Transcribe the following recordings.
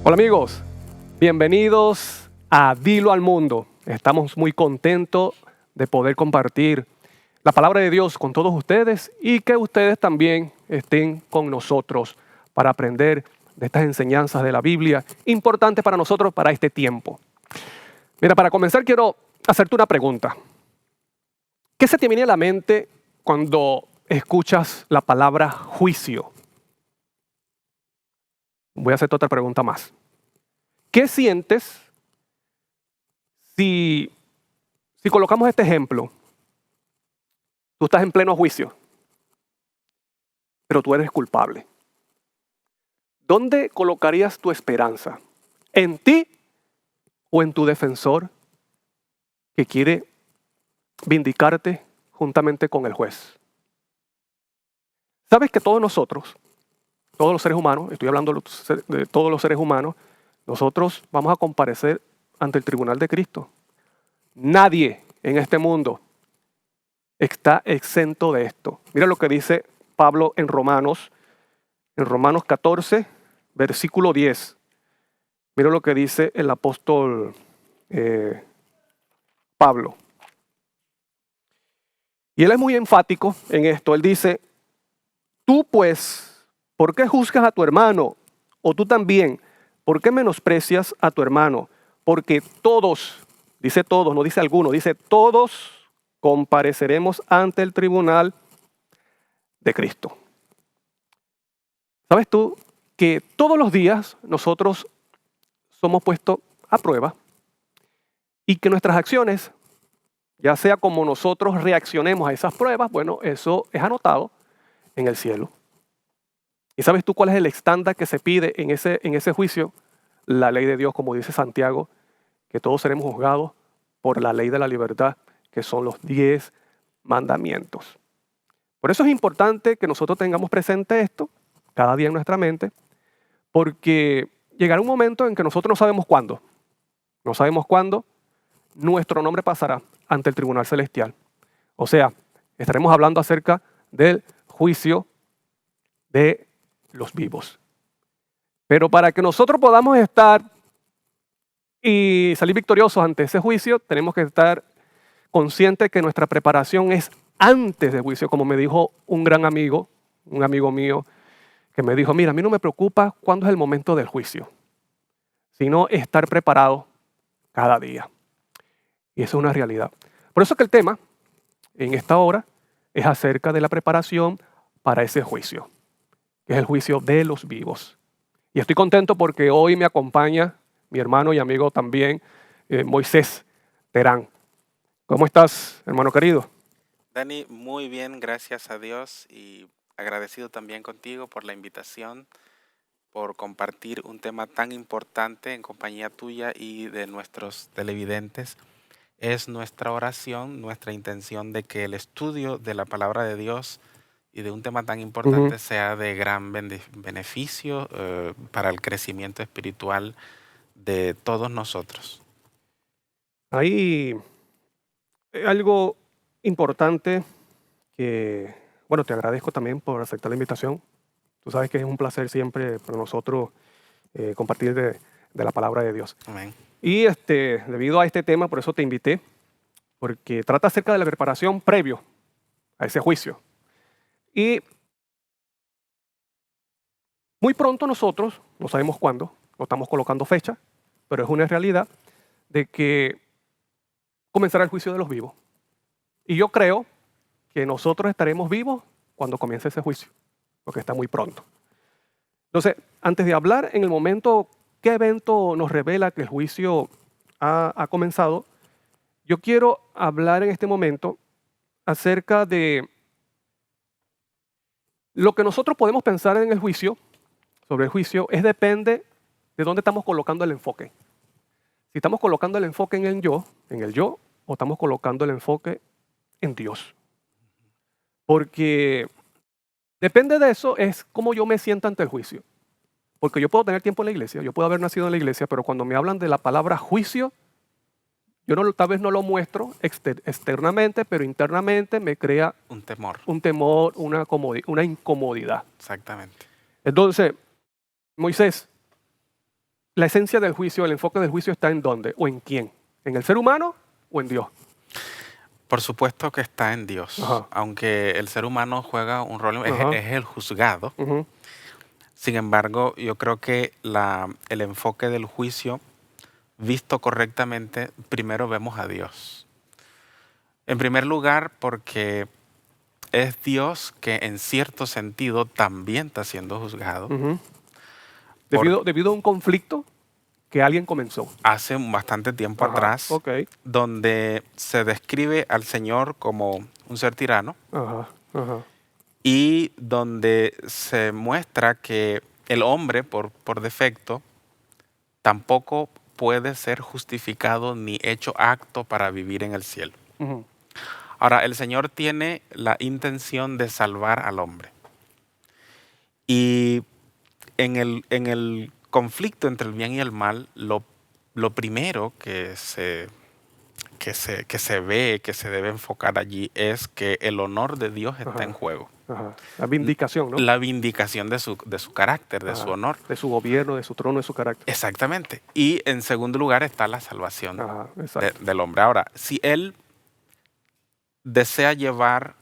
Hola amigos, bienvenidos a Dilo al Mundo. Estamos muy contentos de poder compartir la palabra de Dios con todos ustedes y que ustedes también estén con nosotros para aprender de estas enseñanzas de la Biblia importantes para nosotros para este tiempo. Mira, para comenzar quiero hacerte una pregunta. ¿Qué se te viene a la mente cuando escuchas la palabra juicio? Voy a hacerte otra pregunta más. ¿Qué sientes si colocamos este ejemplo? Tú estás en pleno juicio, pero tú eres culpable. ¿Dónde colocarías tu esperanza? ¿En ti o en tu defensor que quiere vindicarte juntamente con el juez? ¿Sabes que todos nosotros, todos los seres humanos, estoy hablando de todos los seres humanos, nosotros vamos a comparecer ante el tribunal de Cristo? Nadie en este mundo está exento de esto. Mira lo que dice Pablo en Romanos 14, versículo 10. Mira lo que dice el apóstol Pablo. Y él es muy enfático en esto. Él dice, tú pues, ¿por qué juzgas a tu hermano? O tú también, ¿por qué menosprecias a tu hermano? Porque todos, dice todos, no dice alguno, dice todos compareceremos ante el tribunal de Cristo. ¿Sabes tú que todos los días nosotros somos puestos a prueba y que nuestras acciones, ya sea como nosotros reaccionemos a esas pruebas, bueno, eso es anotado en el cielo? ¿Y sabes tú cuál es el estándar que se pide en ese juicio? La ley de Dios, como dice Santiago, que todos seremos juzgados por la ley de la libertad, que son los 10 mandamientos. Por eso es importante que nosotros tengamos presente esto cada día en nuestra mente, porque llegará un momento en que nosotros no sabemos cuándo nuestro nombre pasará ante el tribunal celestial. O sea, estaremos hablando acerca del juicio de los vivos. Pero para que nosotros podamos estar y salir victoriosos ante ese juicio, tenemos que estar conscientes que nuestra preparación es antes del juicio, como me dijo un gran amigo, un amigo mío, que me dijo, mira, a mí no me preocupa cuándo es el momento del juicio, sino estar preparado cada día. Y eso es una realidad. Por eso que el tema en esta hora es acerca de la preparación para ese juicio, que es el juicio de los vivos. Y estoy contento porque hoy me acompaña mi hermano y amigo también, Moisés Terán. ¿Cómo estás, hermano querido? Dani, muy bien, gracias a Dios y agradecido también contigo por la invitación, por compartir un tema tan importante en compañía tuya y de nuestros televidentes. Es nuestra oración, nuestra intención de que el estudio de la palabra de Dios y de un tema tan Ujú. importante sea de gran beneficio para el crecimiento espiritual de todos nosotros. Hay algo importante que, bueno, te agradezco también por aceptar la invitación. Tú sabes que es un placer siempre para nosotros compartir de la palabra de Dios. Amén. Y debido a este tema, por eso te invité, porque trata acerca de la preparación previo a ese juicio. Y muy pronto nosotros, no sabemos cuándo, no estamos colocando fecha, pero es una realidad de que comenzará el juicio de los vivos. Y yo creo que nosotros estaremos vivos cuando comience ese juicio, porque está muy pronto. Entonces, antes de hablar en el momento, qué evento nos revela que el juicio ha comenzado, yo quiero hablar en este momento acerca de lo que nosotros podemos pensar en el juicio, sobre el juicio, depende de dónde estamos colocando el enfoque. Si estamos colocando el enfoque en el yo, o estamos colocando el enfoque en Dios. Porque depende de eso es cómo yo me siento ante el juicio. Porque yo puedo tener tiempo en la iglesia, yo puedo haber nacido en la iglesia, pero cuando me hablan de la palabra juicio, yo no, tal vez no lo muestro externamente, pero internamente me crea Un temor, un temor, una incomodidad. exactamente. Entonces, Moisés, la esencia del juicio, el enfoque del juicio está en dónde o en quién, en el ser humano o en Dios. Por supuesto que está en Dios, Ajá, aunque el ser humano juega un rol, ajá, es el juzgado. ujú, Sin embargo, yo creo que el enfoque del juicio, visto correctamente, primero vemos a Dios. En primer lugar, porque es Dios que en cierto sentido también está siendo juzgado. ujú. Por Debido a un conflicto que alguien comenzó. hace bastante tiempo Ajá, atrás, ok, donde se describe al Señor como un ser tirano ajá, ajá, y donde se muestra que el hombre, por defecto, tampoco puede ser justificado ni hecho acto para vivir en el cielo. ujú, Ahora, el Señor tiene la intención de salvar al hombre. Y en el conflicto entre el bien y el mal, lo primero que se ve, que se debe enfocar allí, es que el honor de Dios está en ajá, juego. ajá. La vindicación, ¿no? La vindicación de su carácter, de su Ajá. honor. De su gobierno, de su trono, de su carácter. Exactamente. Y en segundo lugar está la salvación Ajá, exacto. del hombre. Ahora, si Él desea llevar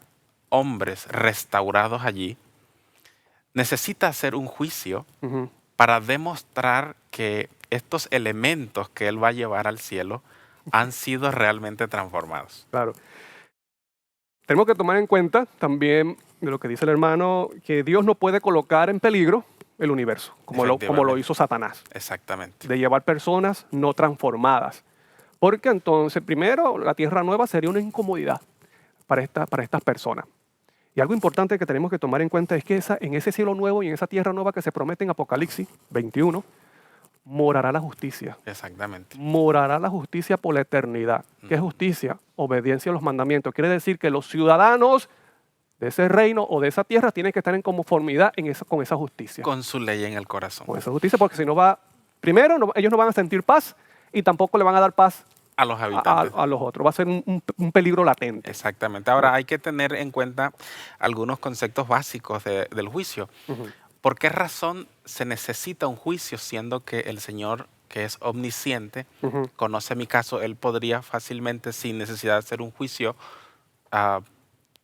hombres restaurados allí, necesita hacer un juicio Ujú, para demostrar que estos elementos que Él va a llevar al cielo han sido realmente transformados. claro. Tenemos que tomar en cuenta también de lo que dice el hermano, que Dios no puede colocar en peligro el universo, como lo Efectivamente. hizo Satanás, Exactamente. de llevar personas no transformadas. Porque entonces, primero, la tierra nueva sería una incomodidad para estas personas. Y algo importante que tenemos que tomar en cuenta es que en ese cielo nuevo y en esa tierra nueva que se promete en Apocalipsis 21, morará la justicia. Exactamente. Morará la justicia por la eternidad. ¿Qué es Ujú. justicia? Obediencia a los mandamientos. Quiere decir que los ciudadanos de ese reino o de esa tierra tienen que estar en conformidad con esa justicia. Con su ley en el corazón. Con esa justicia, porque si no va, primero, ellos no van a sentir paz y tampoco le van a dar paz A los habitantes. a los otros. Va a ser un peligro latente. Exactamente. Ahora hay que tener en cuenta algunos conceptos básicos del juicio. Ujú, ¿Por qué razón se necesita un juicio siendo que el Señor, que es omnisciente, ujú. conoce mi caso? Él podría fácilmente, sin necesidad de hacer un juicio, ah,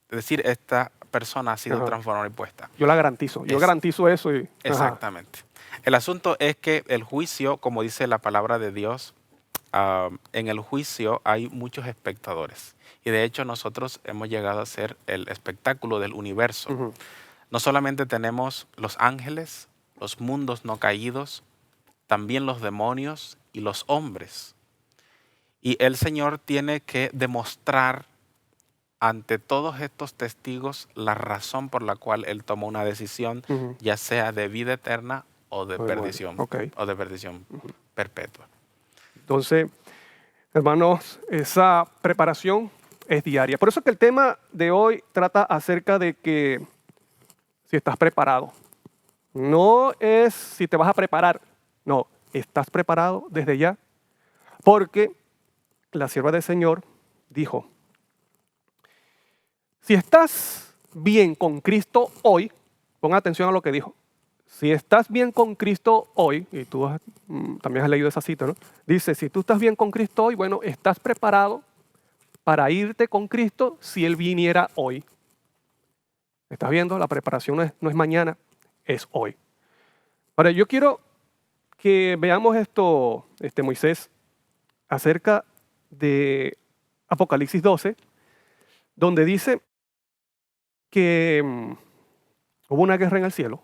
decir, esta persona ha sido Ajá. transformada y puesta. Yo la garantizo. Yo Es, garantizo eso. Ajá. exactamente. El asunto es que el juicio, como dice la palabra de Dios, en el juicio hay muchos espectadores. Y de hecho nosotros hemos llegado a ser el espectáculo del universo. Ujú, No solamente tenemos los ángeles, los mundos no caídos, también los demonios y los hombres. Y el Señor tiene que demostrar ante todos estos testigos la razón por la cual Él tomó una decisión, ujú. ya sea de vida eterna Muy bueno. Ok. o de perdición perpetua. Entonces, hermanos, esa preparación es diaria. Por eso que el tema de hoy trata acerca de que si estás preparado. No es si te vas a preparar. No, estás preparado desde ya. Porque la sierva del Señor dijo, si estás bien con Cristo hoy, pon atención a lo que dijo. Si estás bien con Cristo hoy, y tú también has leído esa cita, ¿no? Dice, si tú estás bien con Cristo hoy, bueno, estás preparado para irte con Cristo si Él viniera hoy. ¿Estás viendo? La preparación no es mañana, es hoy. Ahora, yo quiero que veamos esto, Moisés, acerca de Apocalipsis 12, donde dice que hubo una guerra en el cielo.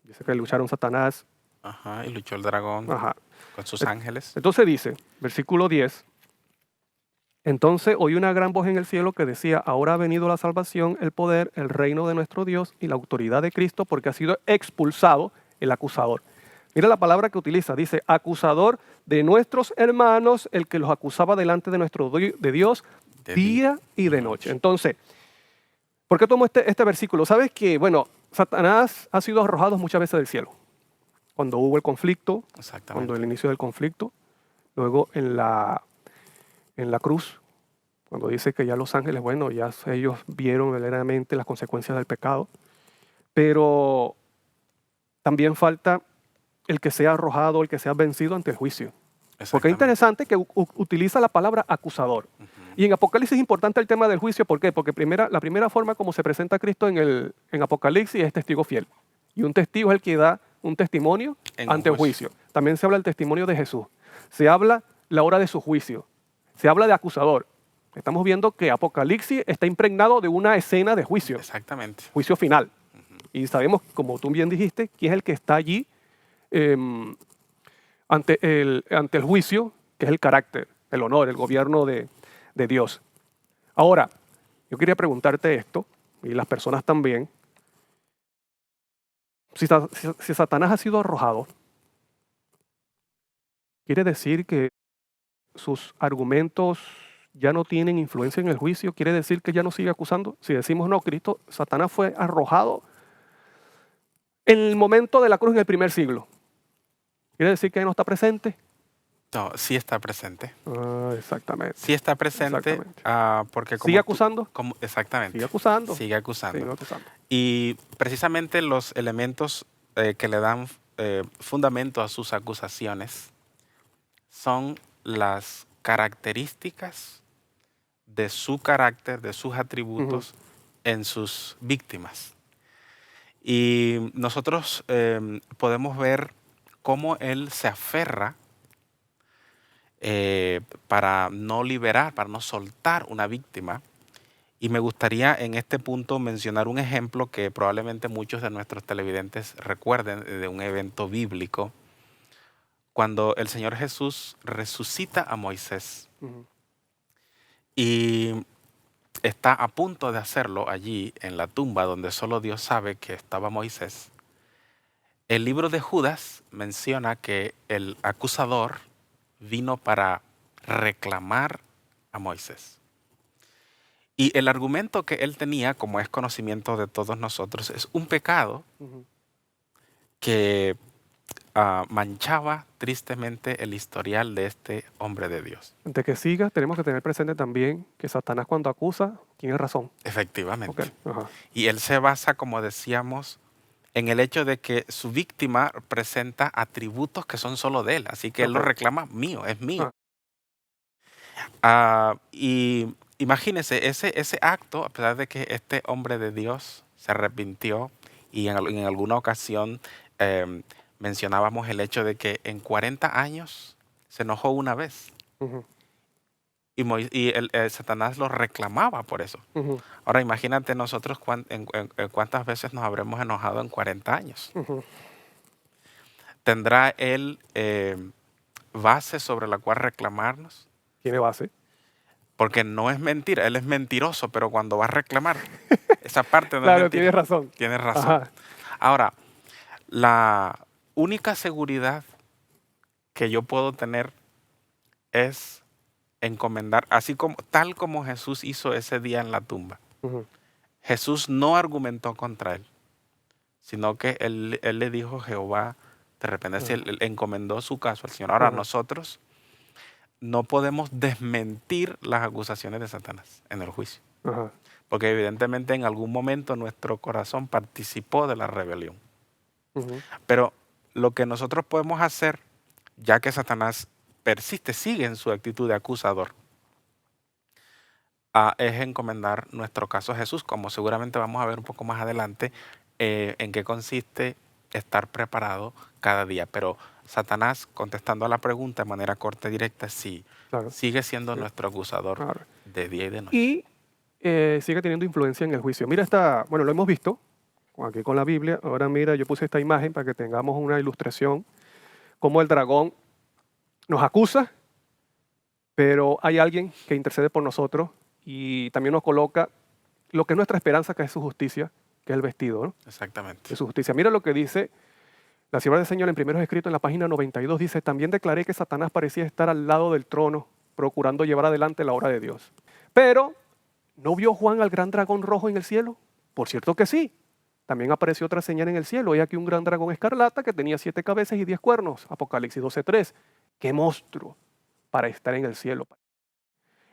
Dice que lucharon Satanás. Ajá, y luchó el dragón Ajá. con sus ángeles. Entonces dice, versículo 10, entonces oí una gran voz en el cielo que decía, ahora ha venido la salvación, el poder, el reino de nuestro Dios y la autoridad de Cristo, porque ha sido expulsado el acusador. Mira la palabra que utiliza, dice, acusador de nuestros hermanos, el que los acusaba delante de de Dios De día y de noche. noche. Entonces, ¿por qué tomo este versículo? Sabes que, bueno, Satanás ha sido arrojado muchas veces del cielo. Cuando hubo el conflicto, cuando Exactamente. el inicio del conflicto, luego en la cruz, cuando dice que ya los ángeles, bueno, ya ellos vieron verdaderamente las consecuencias del pecado, pero también falta el que sea arrojado, el que sea vencido ante el juicio. Porque es Exactamente. interesante que utiliza la palabra acusador. Ujú. Y en Apocalipsis es importante el tema del juicio. ¿Por qué? Porque la primera forma como se presenta Cristo en Apocalipsis es testigo fiel. Y un testigo es el que da un testimonio En un ante el juicio. juicio. También se habla del testimonio de Jesús. Se habla la hora de su juicio. Se habla de acusador. Estamos viendo que Apocalipsis está impregnado de una escena de juicio, Exactamente. juicio final. Ujú. Y sabemos, como tú bien dijiste, quién es el que está allí em, ante el juicio, que es el carácter, el honor, el gobierno de Dios. Ahora, yo quería preguntarte esto, y las personas también, si Satanás ha sido arrojado, ¿quiere decir que sus argumentos ya no tienen influencia en el juicio? ¿Quiere decir que ya no sigue acusando? Si decimos no, Satanás fue arrojado en el momento de la cruz en el primer siglo. ¿Quiere decir que ya no está presente? No, sí está presente. Exactamente. Sí está presente Exactamente. porque ¿Sigue acusando? exactamente. Sigue acusando. Sigue acusando. Sigue acusando. Y precisamente los elementos que le dan fundamento a sus acusaciones son las características de su carácter, de sus atributos en sus víctimas. Y nosotros podemos ver cómo él se aferra para no liberar, para no soltar una víctima. Y me gustaría en este punto mencionar un ejemplo que probablemente muchos de nuestros televidentes recuerden de un evento bíblico, cuando el Señor Jesús resucita a Moisés Ujú. y está a punto de hacerlo allí en la tumba donde solo Dios sabe que estaba Moisés. El libro de Judas menciona que el acusador vino para reclamar a Moisés. Y el argumento que él tenía, como es conocimiento de todos nosotros, es un pecado Ujú. que manchaba tristemente el historial de este hombre de Dios. Antes que siga, tenemos que tener presente también que Satanás cuando acusa tiene razón. Efectivamente. Ok. Ajá. Y él se basa, como decíamos, en el hecho de que su víctima presenta atributos que son solo de él. Así que él lo Ok. reclama mío, es mío. Ah. Y imagínense, ese acto, a pesar de que este hombre de Dios se arrepintió y en alguna ocasión mencionábamos el hecho de que en 40 años se enojó una vez Ujú. y Satanás lo reclamaba por eso. Ujú. Ahora imagínate nosotros cuántas veces nos habremos enojado en 40 años. Ujú. ¿Tendrá él base sobre la cual reclamarnos? Tiene base. Porque no es mentira, él es mentiroso, pero cuando va a reclamar, esa parte no es Claro, mentira. tienes razón. Tienes razón. Ajá. Ahora, la única seguridad que yo puedo tener es encomendar, así como tal como Jesús hizo ese día en la tumba. Ujú. Jesús no argumentó contra él, sino que él le dijo, Jehová, de repente él encomendó su caso al Señor. Ahora, Ujú. nosotros no podemos desmentir las acusaciones de Satanás en el juicio, Ajá. porque evidentemente en algún momento nuestro corazón participó de la rebelión. Ujú. Pero lo que nosotros podemos hacer, ya que Satanás persiste, sigue en su actitud de acusador, es encomendar nuestro caso a Jesús, como seguramente vamos a ver un poco más adelante en qué consiste estar preparado cada día. Pero Satanás, contestando a la pregunta de manera corta y directa, sí, Claro. sigue siendo Sí. nuestro acusador Claro. de día y de noche. Y sigue teniendo influencia en el juicio. Mira bueno, lo hemos visto aquí con la Biblia. Ahora mira, yo puse esta imagen para que tengamos una ilustración, cómo el dragón nos acusa, pero hay alguien que intercede por nosotros y también nos coloca lo que es nuestra esperanza, que es su justicia, que es el vestido, ¿no? Exactamente. De su justicia. Mira lo que dice la sierva del Señor en primeros escritos en la página 92. Dice, también declaré que Satanás parecía estar al lado del trono, procurando llevar adelante la obra de Dios. Pero, ¿no vio Juan al gran dragón rojo en el cielo? Por cierto que sí. También apareció otra señal en el cielo. He aquí un gran dragón escarlata que tenía 7 cabezas y 10 cuernos. Apocalipsis 12:3. ¡Qué monstruo para estar en el cielo!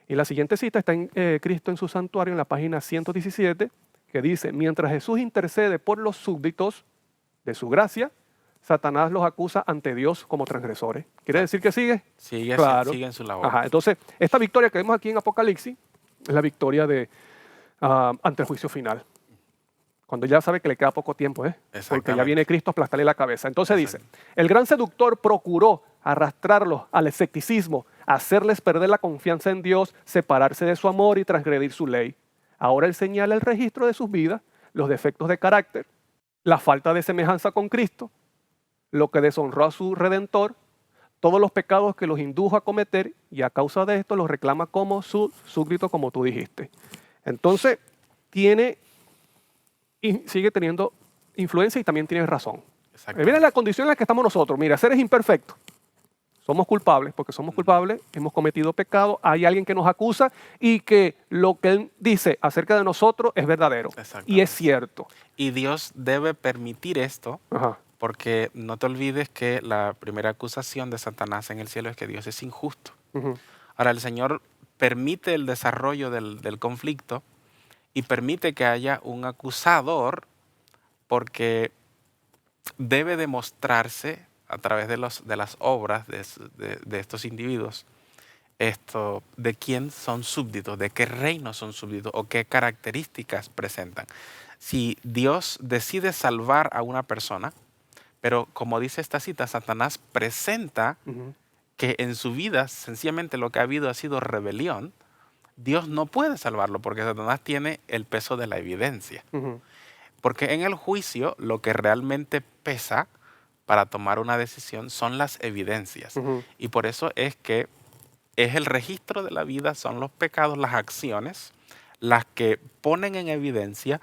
Y la siguiente cita está en Cristo en su santuario en la página 117, que dice, mientras Jesús intercede por los súbditos de su gracia, Satanás los acusa ante Dios como transgresores. ¿Quiere decir que sigue? Sigue, Claro. sigue en su labor. Ajá. Entonces, esta victoria que vemos aquí en Apocalipsis es la victoria ante el juicio final. Cuando ya sabe que le queda poco tiempo, porque ya Exactamente. viene Cristo a aplastarle la cabeza. Entonces dice, Exacto. el gran seductor procuró arrastrarlos al escepticismo, hacerles perder la confianza en Dios, separarse de su amor y transgredir su ley. Ahora él señala el registro de sus vidas, los defectos de carácter, la falta de semejanza con Cristo, lo que deshonró a su Redentor, todos los pecados que los indujo a cometer y a causa de esto los reclama como su súbdito, como tú dijiste. Entonces, tiene y sigue teniendo influencia y también tiene razón. Exactamente. Mira la condición en la que estamos nosotros. Mira, seres imperfectos. Somos culpables, porque somos culpables, hemos cometido pecado, hay alguien que nos acusa y que lo que él dice acerca de nosotros es verdadero. Y Exactamente. es cierto. Y Dios debe permitir esto, Ajá. porque no te olvides que la primera acusación de Satanás en el cielo es que Dios es injusto. Ujú. Ahora, el Señor permite el desarrollo del conflicto y permite que haya un acusador, porque debe demostrarse a través de las obras de estos individuos de quién son súbditos, de qué reino son súbditos o qué características presentan. Si Dios decide salvar a una persona, pero como dice esta cita, Satanás presenta Ujú. que en su vida sencillamente lo que ha habido ha sido rebelión, Dios no puede salvarlo porque Satanás tiene el peso de la evidencia. Ujú. Porque en el juicio lo que realmente pesa para tomar una decisión son las evidencias. Ujú. Y por eso es que es el registro de la vida, son los pecados, las acciones, las que ponen en evidencia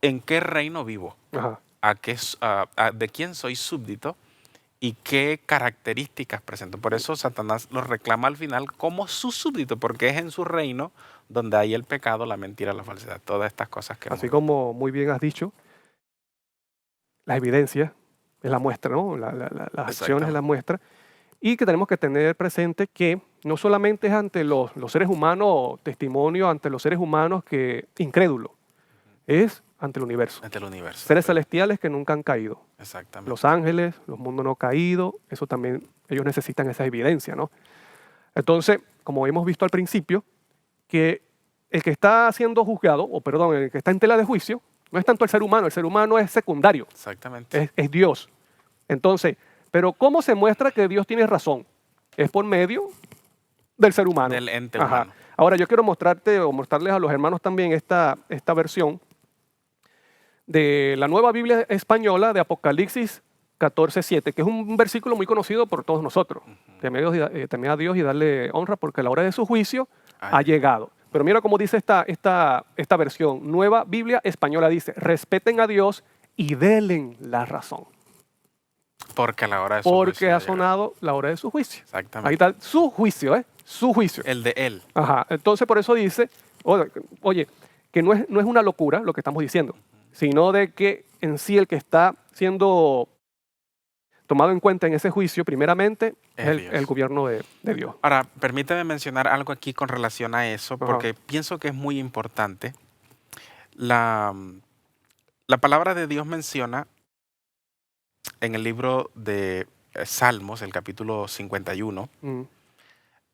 en qué reino vivo, Ajá. de quién soy súbdito y qué características presento. Por eso Satanás los reclama al final como su súbdito, porque es en su reino donde hay el pecado, la mentira, la falsedad, todas estas cosas que Así hemos como muy bien has dicho, la evidencia es la muestra, ¿no? Las acciones es la Exactamente. muestra. Y que tenemos que tener presente que no solamente es ante los seres humanos, testimonio ante los seres humanos que incrédulo, es ante el universo. Ante el universo. Seres celestiales que nunca han caído. Exactamente. Los ángeles, los mundos no caídos, eso también, ellos necesitan esa evidencia, ¿no? Entonces, como hemos visto al principio, que el que está siendo juzgado, o perdón, el que está en tela de juicio, no es tanto el ser humano es secundario, Exactamente. es Dios. Entonces, pero ¿cómo se muestra que Dios tiene razón? Es por medio del ser humano. Del ente Ajá. humano. Ahora, yo quiero mostrarte o mostrarles a los hermanos también esta versión de la Nueva Biblia Española de Apocalipsis 14:7, que es un versículo muy conocido por todos nosotros. Temed a Dios y darle honra porque la hora de su juicio ha llegado. Pero mira cómo dice esta versión. Nueva Biblia Española dice, respeten a Dios y denle la razón. Porque a la hora de su Porque juicio ha ha llegado. sonado la hora de su juicio. Exactamente. Ahí está su juicio, ¿eh? Su juicio. El de él. Ajá. Entonces, por eso dice, oye, que no es una locura lo que estamos diciendo, sino de que en sí el que está siendo tomado en cuenta en ese juicio, primeramente, Es es Dios. el gobierno de Dios. Ahora, permíteme mencionar algo aquí con relación a eso, Ajá. porque pienso que es muy importante. La palabra de Dios menciona en el libro de Salmos, el capítulo 51, Mm.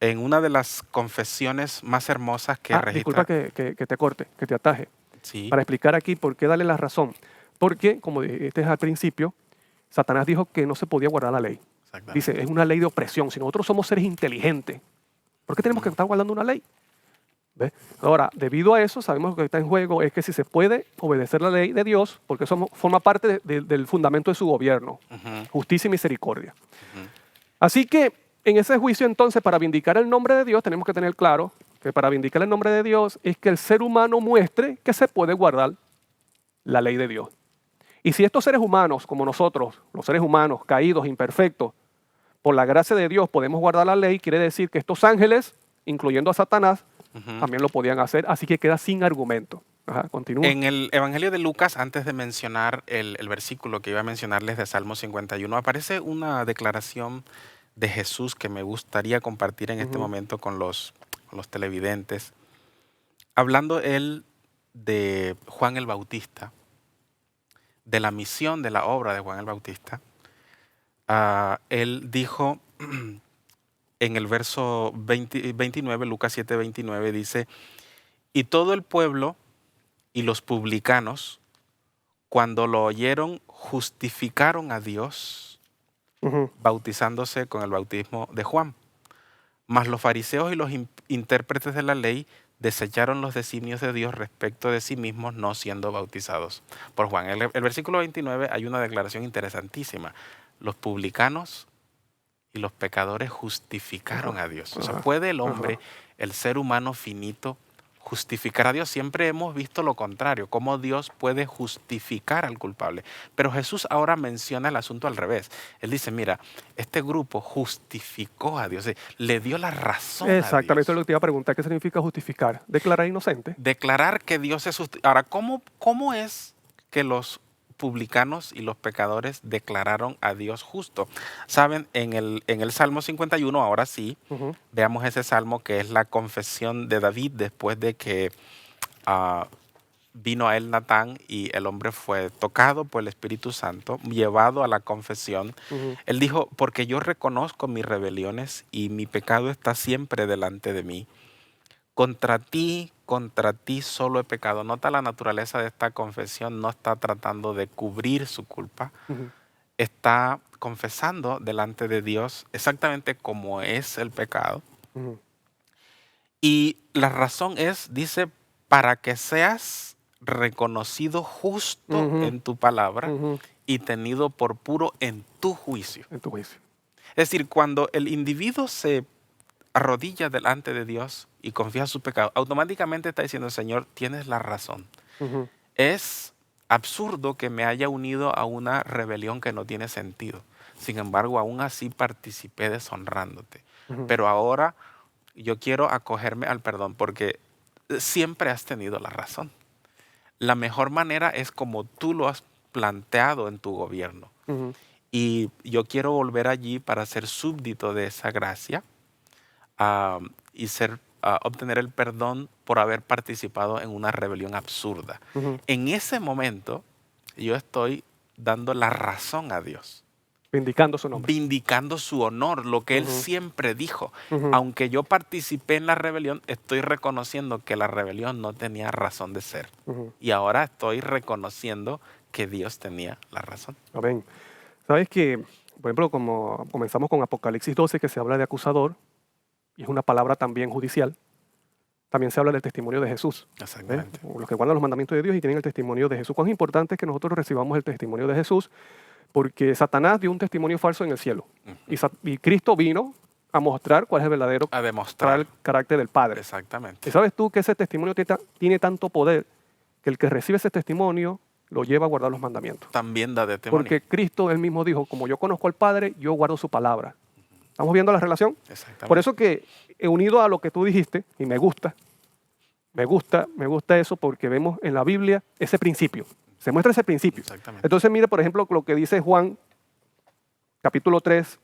en una de las confesiones más hermosas que Disculpa registra. que te corte, que te ataje, Sí, para explicar aquí por qué darle la razón. Porque, como dijiste al principio, Satanás dijo que no se podía guardar la ley. exactamente. Dice, es una ley de opresión. Si nosotros somos seres inteligentes, ¿por qué tenemos que estar guardando una ley? ¿Ves? Ahora, debido a eso, sabemos que lo que está en juego es que si se puede obedecer la ley de Dios, porque eso forma parte del fundamento de su gobierno, Ujú, justicia y misericordia. ujú. Así que en ese juicio entonces, para vindicar el nombre de Dios, tenemos que tener claro que para vindicar el nombre de Dios es que el ser humano muestre que se puede guardar la ley de Dios. Y si estos seres humanos, como nosotros, los seres humanos caídos, imperfectos, por la gracia de Dios podemos guardar la ley, quiere decir que estos ángeles, incluyendo a Satanás, Ujú. también lo podían hacer, así que queda sin argumento. Ajá, continúa. En el Evangelio de Lucas, antes de mencionar el versículo que iba a mencionarles de Salmo 51, aparece una declaración de Jesús que me gustaría compartir en este Ujú. momento con los televidentes. Hablando él de Juan el Bautista, de la misión de la obra de Juan el Bautista, Él dijo en el verso 29, Lucas 7, 29, dice, y todo el pueblo y los publicanos, cuando lo oyeron, justificaron a Dios, Ujú. bautizándose con el bautismo de Juan. Mas los fariseos y los intérpretes de la ley desecharon los designios de Dios respecto de sí mismos, no siendo bautizados por Juan. El versículo 29 hay una declaración interesantísima. Los publicanos y los pecadores justificaron Ajá, a Dios. O sea, ajá, ¿puede el ajá. hombre, el ser humano finito, justificar a Dios? Siempre hemos visto lo contrario, cómo Dios puede justificar al culpable. Pero Jesús ahora menciona el asunto al revés. Él dice, mira, este grupo justificó a Dios, le dio la razón a Exactamente, eso es Dios. lo que te iba a preguntar. ¿Qué significa justificar? Declarar inocente. Declarar que Dios es justo. Ahora, ¿cómo es que los publicanos y los pecadores declararon a Dios justo? Saben, en el Salmo 51, ahora sí, Ujú, veamos ese salmo que es la confesión de David después de que ah, vino a él Natán y el hombre fue tocado por el Espíritu Santo, llevado a la confesión. ujú, Él dijo, porque yo reconozco mis rebeliones y mi pecado está siempre delante de mí. Contra ti solo he pecado. Nota la naturaleza de esta confesión, no está tratando de cubrir su culpa, ujú, está confesando delante de Dios exactamente como es el pecado. ujú, Y la razón es, dice, para que seas reconocido justo ujú, en tu palabra ujú, y tenido por puro en tu juicio. en tu juicio. Es decir, cuando el individuo se arrodilla delante de Dios y confía su pecado, automáticamente está diciendo, Señor, tienes la razón. Ujú, Es absurdo que me haya unido a una rebelión que no tiene sentido. Sin embargo, aún así participé deshonrándote. ujú, Pero ahora yo quiero acogerme al perdón porque siempre has tenido la razón. La mejor manera es como tú lo has planteado en tu gobierno. ujú, Y yo quiero volver allí para ser súbdito de esa gracia y obtener el perdón por haber participado en una rebelión absurda. ujú. En ese momento, yo estoy dando la razón a Dios, Vindicando su nombre. vindicando su honor, lo que Él Ujú, siempre dijo. ujú, Aunque yo participé en la rebelión, estoy reconociendo que la rebelión no tenía razón de ser. ujú. Y ahora estoy reconociendo que Dios tenía la razón. Amén. Sabes que, por ejemplo, como comenzamos con Apocalipsis 12, que se habla de acusador, y es una palabra también judicial, también se habla del testimonio de Jesús. ¿Ves? Exactamente. Los que guardan los mandamientos de Dios y tienen el testimonio de Jesús. Cuán importante es que nosotros recibamos el testimonio de Jesús, porque Satanás dio un testimonio falso en el cielo. Ujú. Y Cristo vino a mostrar cuál es el verdadero A demostrar. carácter del Padre. Exactamente. Y sabes tú que ese testimonio tiene tanto poder que el que recibe ese testimonio lo lleva a guardar los mandamientos. También da testimonio. Porque Cristo él mismo dijo, como yo conozco al Padre, yo guardo su palabra. ¿Estamos viendo la relación? Exactamente. Por eso que unido a lo que tú dijiste, y me gusta eso porque vemos en la Biblia ese principio. Se muestra ese principio. Exactamente. Entonces mire, por ejemplo, lo que dice Juan, capítulo 3,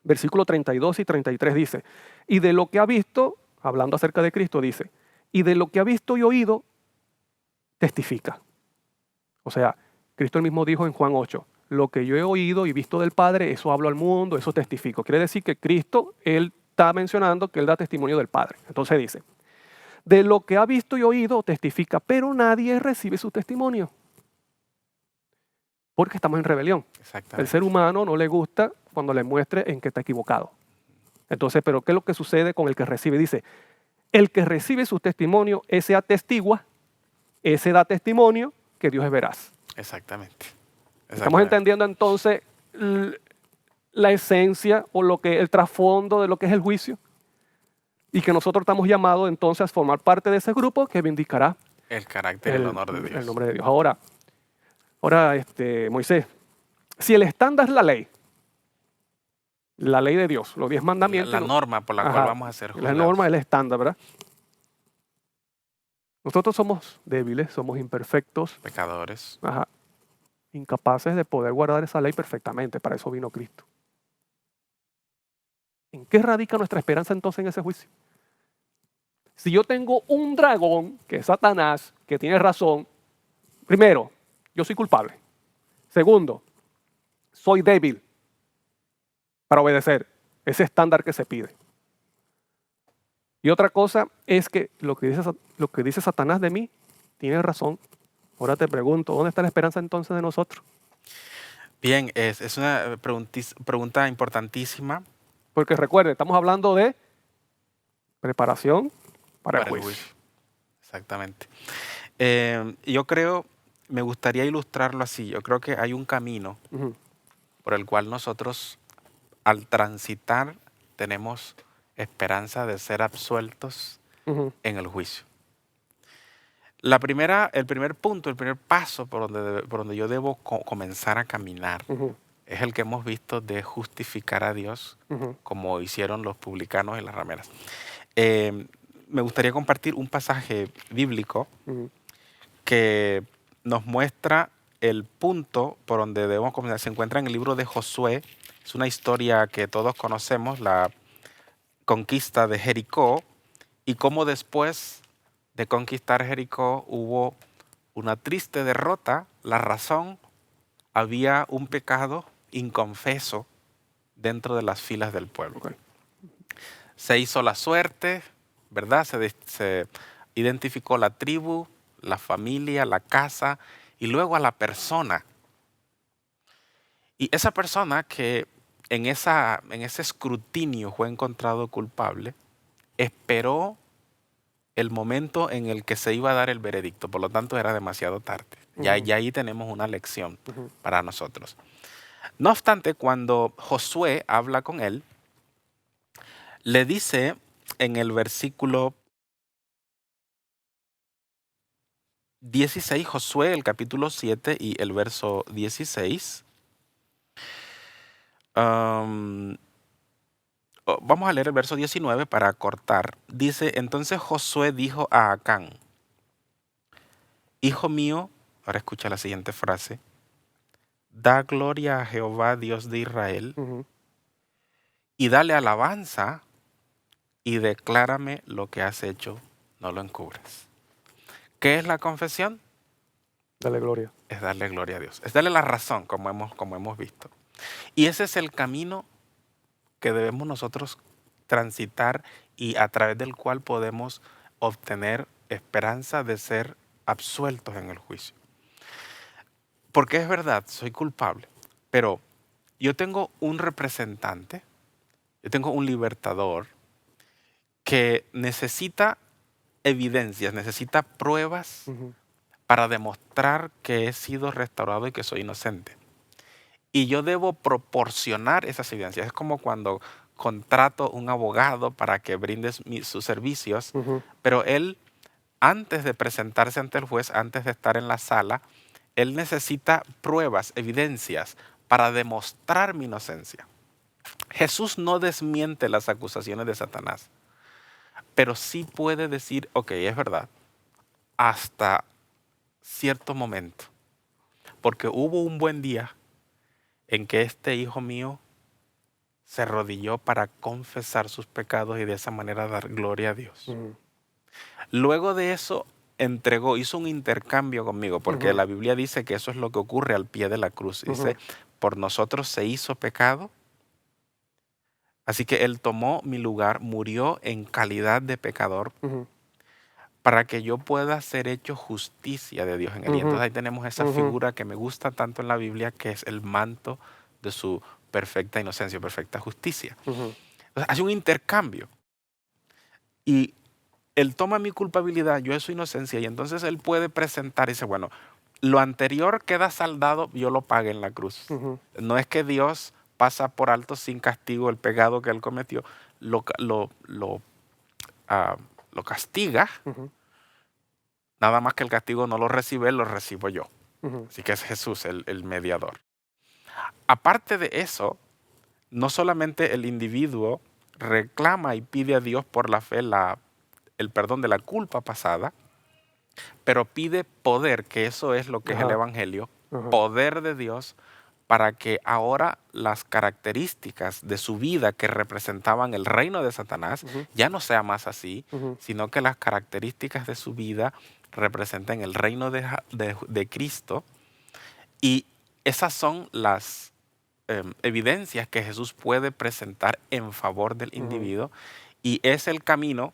versículo 32 y 33 dice, y de lo que ha visto, hablando acerca de Cristo, dice, y de lo que ha visto y oído, testifica. O sea, Cristo él mismo dijo en Juan 8, lo que yo he oído y visto del Padre, eso hablo al mundo, eso testifico. Quiere decir que Cristo, él está mencionando que él da testimonio del Padre. Entonces dice, de lo que ha visto y oído, testifica, pero nadie recibe su testimonio. Porque estamos en rebelión. El Exactamente. ser humano no le gusta cuando le muestre en que está equivocado. Entonces, ¿pero qué es lo que sucede con el que recibe? Dice, el que recibe su testimonio, ese atestigua, ese da testimonio que Dios es veraz. Exactamente. Estamos entendiendo entonces la esencia o el trasfondo de lo que es el juicio y que nosotros estamos llamados entonces a formar parte de ese grupo que vindicará El carácter y el honor de Dios. el nombre de Dios. Ahora Moisés, si el estándar es la ley de Dios, los 10 mandamientos. La norma por la cual vamos a ser La juzgados. norma es el estándar, ¿verdad? Nosotros somos débiles, somos imperfectos, Pecadores. incapaces de poder guardar esa ley perfectamente. Para eso vino Cristo. ¿En qué radica nuestra esperanza entonces en ese juicio? Si yo tengo un dragón, que es Satanás, que tiene razón, primero, yo soy culpable. Segundo, soy débil. para obedecer ese estándar que se pide. Y otra cosa es que lo que dice Satanás de mí tiene razón. Ahora te pregunto, ¿dónde está la esperanza entonces de nosotros? Bien, es una pregunta importantísima Porque recuerde, estamos hablando de preparación para el para el juicio. juicio. Exactamente. Yo creo, me gustaría ilustrarlo así. Yo creo que hay un camino Ujú, por el cual nosotros, al transitar, tenemos esperanza de ser absueltos ujú, en el juicio. El primer punto, el primer paso por donde yo debo comenzar a caminar ujú, es el que hemos visto de justificar a Dios, ujú, como hicieron los publicanos y las rameras. Eh, Me gustaría compartir un pasaje bíblico ujú, que nos muestra el punto por donde debemos comenzar. Se encuentra en el libro de Josué. Es una historia que todos conocemos, la conquista de Jericó, y cómo después de conquistar Jericó hubo una triste derrota. La razón, había un pecado inconfeso dentro de las filas del pueblo. ok, Se hizo la suerte, ¿verdad? Se identificó la tribu, la familia, la casa y luego a la persona. Y esa persona que en ese escrutinio fue encontrado culpable, esperó el momento en el que se iba a dar el veredicto. Por lo tanto, era demasiado tarde. ujú, Ya ahí tenemos una lección ujú, para nosotros. No obstante, cuando Josué habla con él, le dice en el versículo 16, Josué, el capítulo 7 y el verso 16. am, Vamos a leer el verso 19 para cortar. Dice, entonces Josué dijo a Acán, hijo mío, ahora escucha la siguiente frase, da gloria a Jehová, Dios de Israel, ujú. y dale alabanza y declárame lo que has hecho, no lo encubres. ¿Qué es la confesión? Dale gloria. Es darle gloria a Dios, es darle la razón, como hemos visto. Y ese es el camino que debemos nosotros transitar y a través del cual podemos obtener esperanza de ser absueltos en el juicio. Porque es verdad, soy culpable, pero yo tengo un representante, yo tengo un libertador que necesita evidencias, necesita pruebas Ujú, para demostrar que he sido restaurado y que soy inocente. Y yo debo proporcionar esas evidencias. Es como cuando contrato un abogado para que brinde sus servicios, ujú, pero él, antes de presentarse ante el juez, antes de estar en la sala, él necesita pruebas, evidencias para demostrar mi inocencia. Jesús no desmiente las acusaciones de Satanás, pero sí puede decir, ok, es verdad, hasta cierto momento, porque hubo un buen día en que este hijo mío se arrodilló para confesar sus pecados y de esa manera dar gloria a Dios. ujú, Luego de eso, hizo un intercambio conmigo, porque ujú, la Biblia dice que eso es lo que ocurre al pie de la cruz. ujú, Dice, por nosotros se hizo pecado, así que Él tomó mi lugar, murió en calidad de pecador, ujú, para que yo pueda ser hecho justicia de Dios en él. Y ujú, entonces ahí tenemos esa ujú, figura que me gusta tanto en la Biblia, que es el manto de su perfecta inocencia, perfecta justicia. ujú, Entonces, hay un intercambio. Y él toma mi culpabilidad, yo es su inocencia, y entonces él puede presentar y dice, bueno, lo anterior queda saldado, yo lo pagué en la cruz. ujú, No es que Dios pasa por alto sin castigo el pecado que él cometió, lo, ca- ah, lo castiga, ujú, nada más que el castigo no lo recibe él, lo recibo yo. ujú, Así que es Jesús el mediador. Aparte de eso, no solamente el individuo reclama y pide a Dios por la fe el perdón de la culpa pasada, pero pide poder, que eso es lo que es el ajá, Evangelio, ajá, poder de Dios para que ahora las características de su vida que representaban el reino de Satanás ujú, ya no sea más así, ujú, sino que las características de su vida representen el reino de Cristo, y esas son evidencias que Jesús puede presentar en favor del Ujú. individuo y es el camino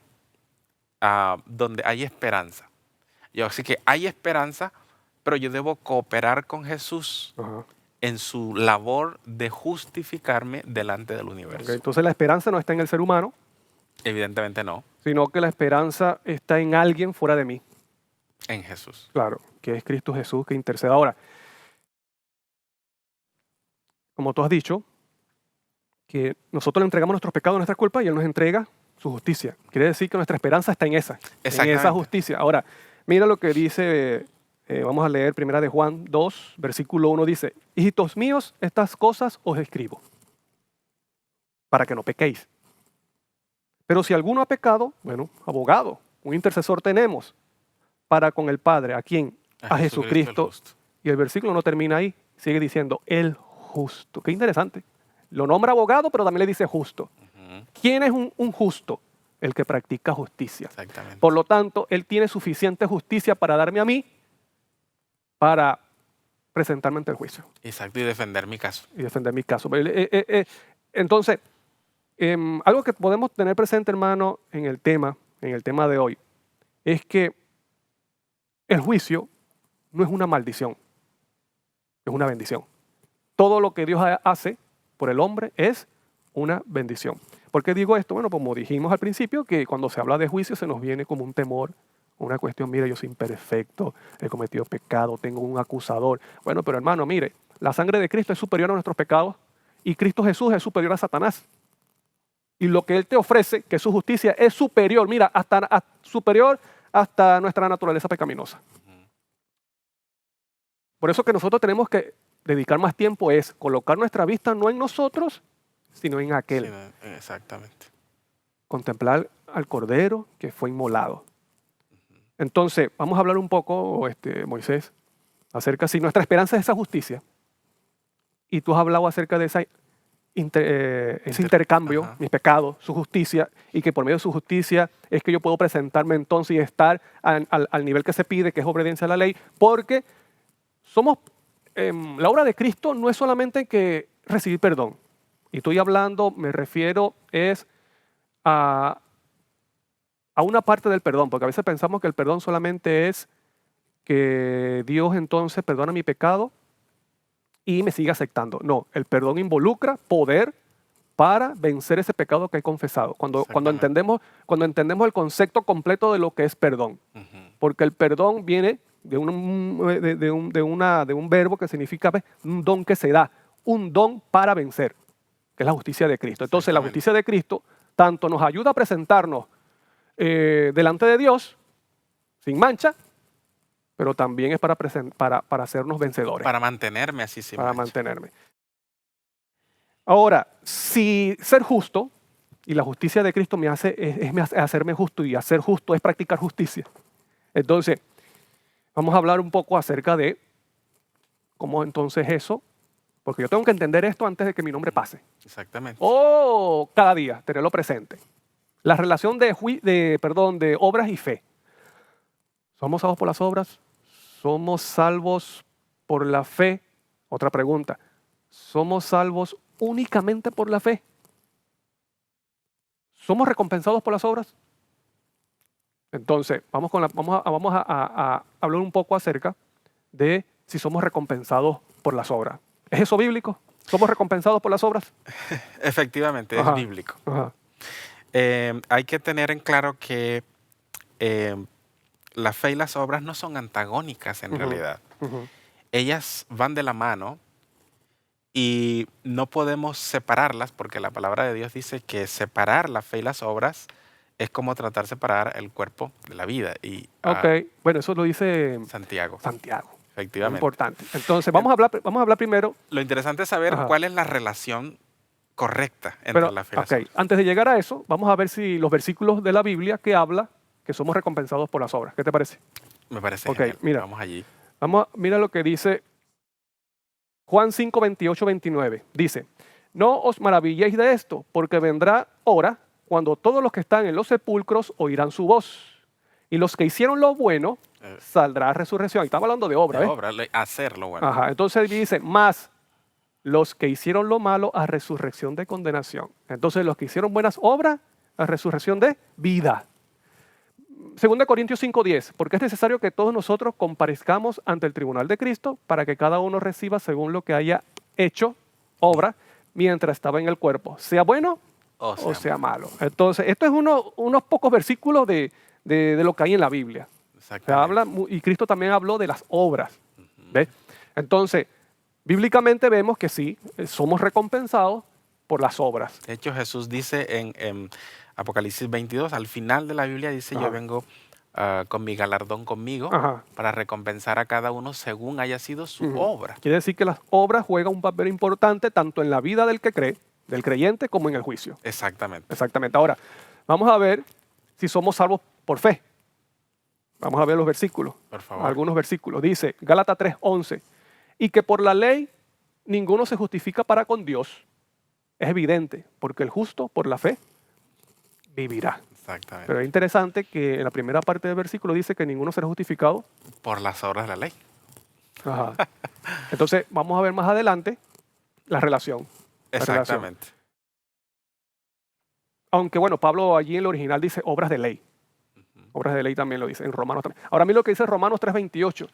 donde hay esperanza. Así que hay esperanza, pero yo debo cooperar con Jesús Ajá. en su labor de justificarme delante del Ok, universo. entonces la esperanza no está en el ser humano, Evidentemente no, sino que la esperanza está en alguien fuera de mí. en Jesús. Claro, que es Cristo Jesús que intercede. Ahora, como tú has dicho, que nosotros le entregamos nuestros pecados, nuestras culpas, y Él nos entrega su justicia. Quiere decir que nuestra esperanza está en esa Exactamente. justicia. Ahora, mira lo que dice, vamos a leer primera de Juan 2, versículo 1, dice, hijitos míos, estas cosas os escribo, para que no pequéis. Pero si alguno ha pecado, bueno, abogado, un intercesor tenemos para con el Padre. ¿A quién? A el Jesucristo. justo. Y el versículo no termina ahí, sigue diciendo, el justo. Qué interesante. Lo nombra abogado, pero también le dice justo. Ujú, ¿Quién es un justo? El que practica justicia. exactamente. Por lo tanto, Él tiene suficiente justicia para darme a mí, para presentarme ante el juicio Exacto, y defender mi caso. y defender mi caso. Entonces, algo que podemos tener presente, hermano, en el tema de hoy, es que el juicio no es una maldición, es una bendición. Todo lo que Dios hace por el hombre es una bendición. ¿Por qué digo esto? Bueno, como dijimos al principio, que cuando se habla de juicio se nos viene como un temor, una cuestión, mire, yo soy imperfecto, he cometido pecado, tengo un acusador. Bueno, pero hermano, mire, la sangre de Cristo es superior a nuestros pecados y Cristo Jesús es superior a Satanás. Y lo que Él te ofrece, que es su justicia, es superior, mira, superior hasta nuestra naturaleza pecaminosa. Por eso que nosotros tenemos que dedicar más tiempo es colocar nuestra vista no en nosotros, sino en aquel. Sí, exactamente. Contemplar al Cordero que fue inmolado. Entonces, vamos a hablar un poco, Moisés, acerca si nuestra esperanza es esa justicia. Y tú has hablado acerca de ese intercambio, Ajá. mis pecados, su justicia, y que por medio de su justicia es que yo puedo presentarme entonces y estar al nivel que se pide, que es obediencia a la ley, porque somos, la obra de Cristo no es solamente que recibir perdón. Y estoy hablando, me refiero, es a una parte del perdón, porque a veces pensamos que el perdón solamente es que Dios entonces perdona mi pecado y me sigue aceptando. No, el perdón involucra poder para vencer ese pecado que he confesado. Cuando Exactamente. entendemos el concepto completo de lo que es perdón. Ujú, Porque el perdón viene de un verbo que significa un don que se da, un don para vencer, que es la justicia de Cristo. Entonces la exactamente. justicia de Cristo tanto nos ayuda a presentarnos delante de Dios sin mancha, pero también es para hacernos vencedores, Para mantenerme así sin para mancha. mantenerme. Ahora, si ser justo, y la justicia de Cristo me hace, hacerme justo, y hacer justo es practicar justicia. Entonces, vamos a hablar un poco acerca de cómo entonces eso, porque yo tengo que entender esto antes de que mi nombre pase. Exactamente. O cada día, tenerlo presente. La relación de obras y fe. ¿Somos salvos por las obras? ¿Somos salvos por la fe? Otra pregunta. ¿Somos salvos únicamente por la fe? ¿Somos recompensados por las obras? Entonces, vamos a hablar un poco acerca de si somos recompensados por las obras. ¿Es eso bíblico? ¿Somos recompensados por las obras? Efectivamente, es Ajá, bíblico. ajá, Hay que tener en claro que la fe y las obras no son antagónicas en ujú, realidad. ujú. Ellas van de la mano y no podemos separarlas porque la palabra de Dios dice que separar la fe y las obras es como tratar de separar el cuerpo de la vida. Y Ok, bueno, eso lo dice Santiago, Santiago. Muy efectivamente. importante. Entonces, vamos a hablar primero. Lo interesante es saber Ajá. cuál es la relación correcta entre Pero, la fe y las ok, obras. antes de llegar a eso, vamos a ver si los versículos de la Biblia que habla que somos recompensados por las obras. ¿Qué te parece? Me parece Ok, genial. mira. Vamos allí. Mira lo que dice Juan 5, 28, 29. Dice, no os maravilléis de esto, porque vendrá hora cuando todos los que están en los sepulcros oirán su voz. Y los que hicieron lo bueno, saldrá resurrección. Estamos hablando de obra, De ¿ves? obra, hacerlo bueno. Ajá, entonces dice, más los que hicieron lo malo a resurrección de condenación. Entonces, los que hicieron buenas obras a resurrección de vida. 2 Corintios 5:10, porque es necesario que todos nosotros comparezcamos ante el tribunal de Cristo para que cada uno reciba según lo que haya hecho, obra, mientras estaba en el cuerpo, sea bueno o sea malo. Entonces, esto es unos pocos versículos de lo que hay en la Biblia. Se habla, y Cristo también habló de las obras. ¿Ves? Entonces, bíblicamente vemos que sí, somos recompensados por las obras. De hecho, Jesús dice en Apocalipsis 22, al final de la Biblia dice, Ajá. yo vengo con mi galardón conmigo Ajá. para recompensar a cada uno según haya sido su obra. Quiere decir que las obras juegan un papel importante tanto en la vida del que cree, del creyente, como en el juicio. Exactamente. Exactamente. Ahora, vamos a ver si somos salvos por fe. Vamos a ver los versículos. Por favor. Algunos versículos. Dice, Gálatas 3:11, y que por la ley ninguno se justifica para con Dios. Es evidente, porque el justo por la fe vivirá. Exactamente. Pero es interesante que en la primera parte del versículo dice que ninguno será justificado. Por las obras de la ley. Ajá. Entonces, vamos a ver más adelante la relación. La relación. Exactamente. Aunque bueno, Pablo allí en el original dice obras de ley. Obras de ley también lo dice, en Romanos también. Ahora, a mí lo que dice Romanos 3:28,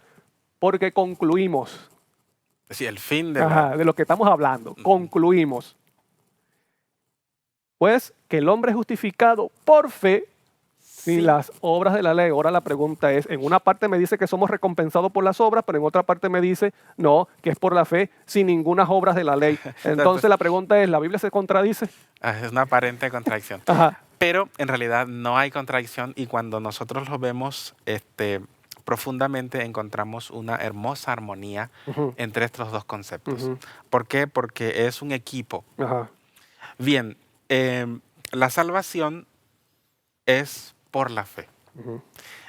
porque concluimos. Es decir, el fin de De lo que estamos hablando, concluimos. Pues que el hombre es justificado por fe sin las obras de la ley. Ahora la pregunta es, en una parte me dice que somos recompensados por las obras, pero en otra parte me dice, no, que es por la fe sin ninguna obras de la ley. Entonces la pregunta es, ¿la Biblia se contradice? Es una aparente contradicción. Ajá. Pero en realidad no hay contradicción y cuando nosotros lo vemos profundamente encontramos una hermosa armonía entre estos dos conceptos. ¿Por qué? Porque es un equipo. Ajá. Bien, la salvación es por la fe.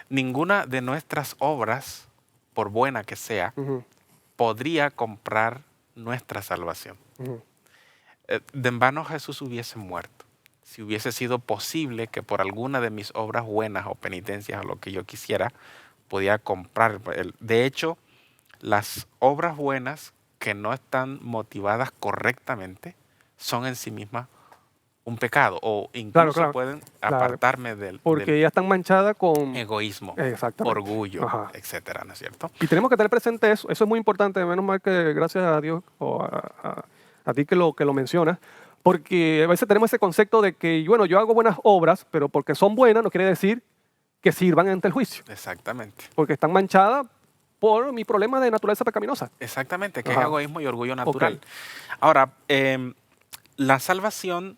Ninguna de nuestras obras, por buena que sea, podría comprar nuestra salvación. De en vano Jesús hubiese muerto. Si hubiese sido posible que por alguna de mis obras buenas o penitencias o lo que yo quisiera, podía comprar. De hecho, las obras buenas que no están motivadas correctamente son en sí mismas un pecado o incluso pueden apartarme porque ya están manchadas con egoísmo, orgullo, etcétera, ¿no es cierto? Y tenemos que tener presente eso. Eso es muy importante. Menos mal que gracias a Dios o a ti que lo mencionas. Porque a veces tenemos ese concepto de que, bueno, yo hago buenas obras, pero porque son buenas no quiere decir que sirvan ante el juicio. Exactamente. Porque están manchadas por mi problema de naturaleza pecaminosa. Exactamente, que es egoísmo y orgullo natural. Ahora, la salvación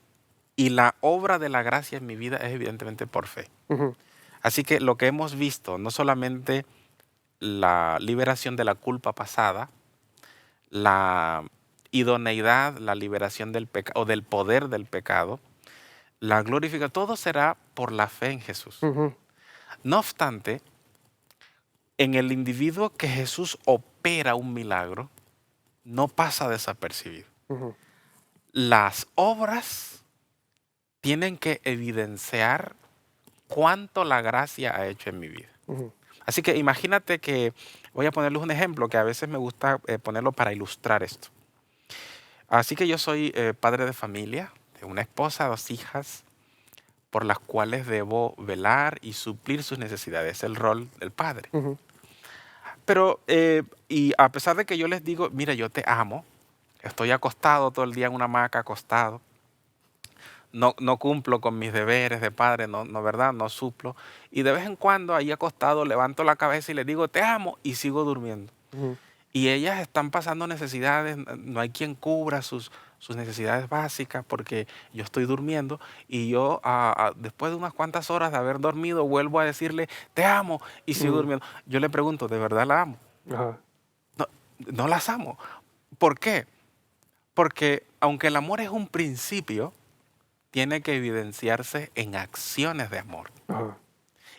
y la obra de la gracia en mi vida es evidentemente por fe. Así que lo que hemos visto, no solamente la liberación de la culpa pasada, la idoneidad, la liberación del pecado o del poder del pecado, la glorificación, todo será por la fe en Jesús. No obstante, en el individuo que Jesús opera un milagro, no pasa desapercibido. Las obras tienen que evidenciar cuánto la gracia ha hecho en mi vida. Así que imagínate que, voy a ponerles un ejemplo que a veces me gusta ponerlo para ilustrar esto. Así que yo soy padre de familia, de una esposa, 2 hijas, por las cuales debo velar y suplir sus necesidades. Es el rol del padre. Pero, y a pesar de que yo les digo, mira, yo te amo, estoy acostado todo el día en una hamaca, acostado, no cumplo con mis deberes de padre, ¿verdad? No suplo. Y de vez en cuando ahí acostado levanto la cabeza y les digo, te amo, y sigo durmiendo. Y ellas están pasando necesidades, no hay quien cubra sus necesidades básicas porque yo estoy durmiendo y yo después de unas cuantas horas de haber dormido vuelvo a decirle, te amo, y sigo durmiendo. Yo le pregunto, ¿de verdad la amo? No las amo. ¿Por qué? Porque aunque el amor es un principio, tiene que evidenciarse en acciones de amor.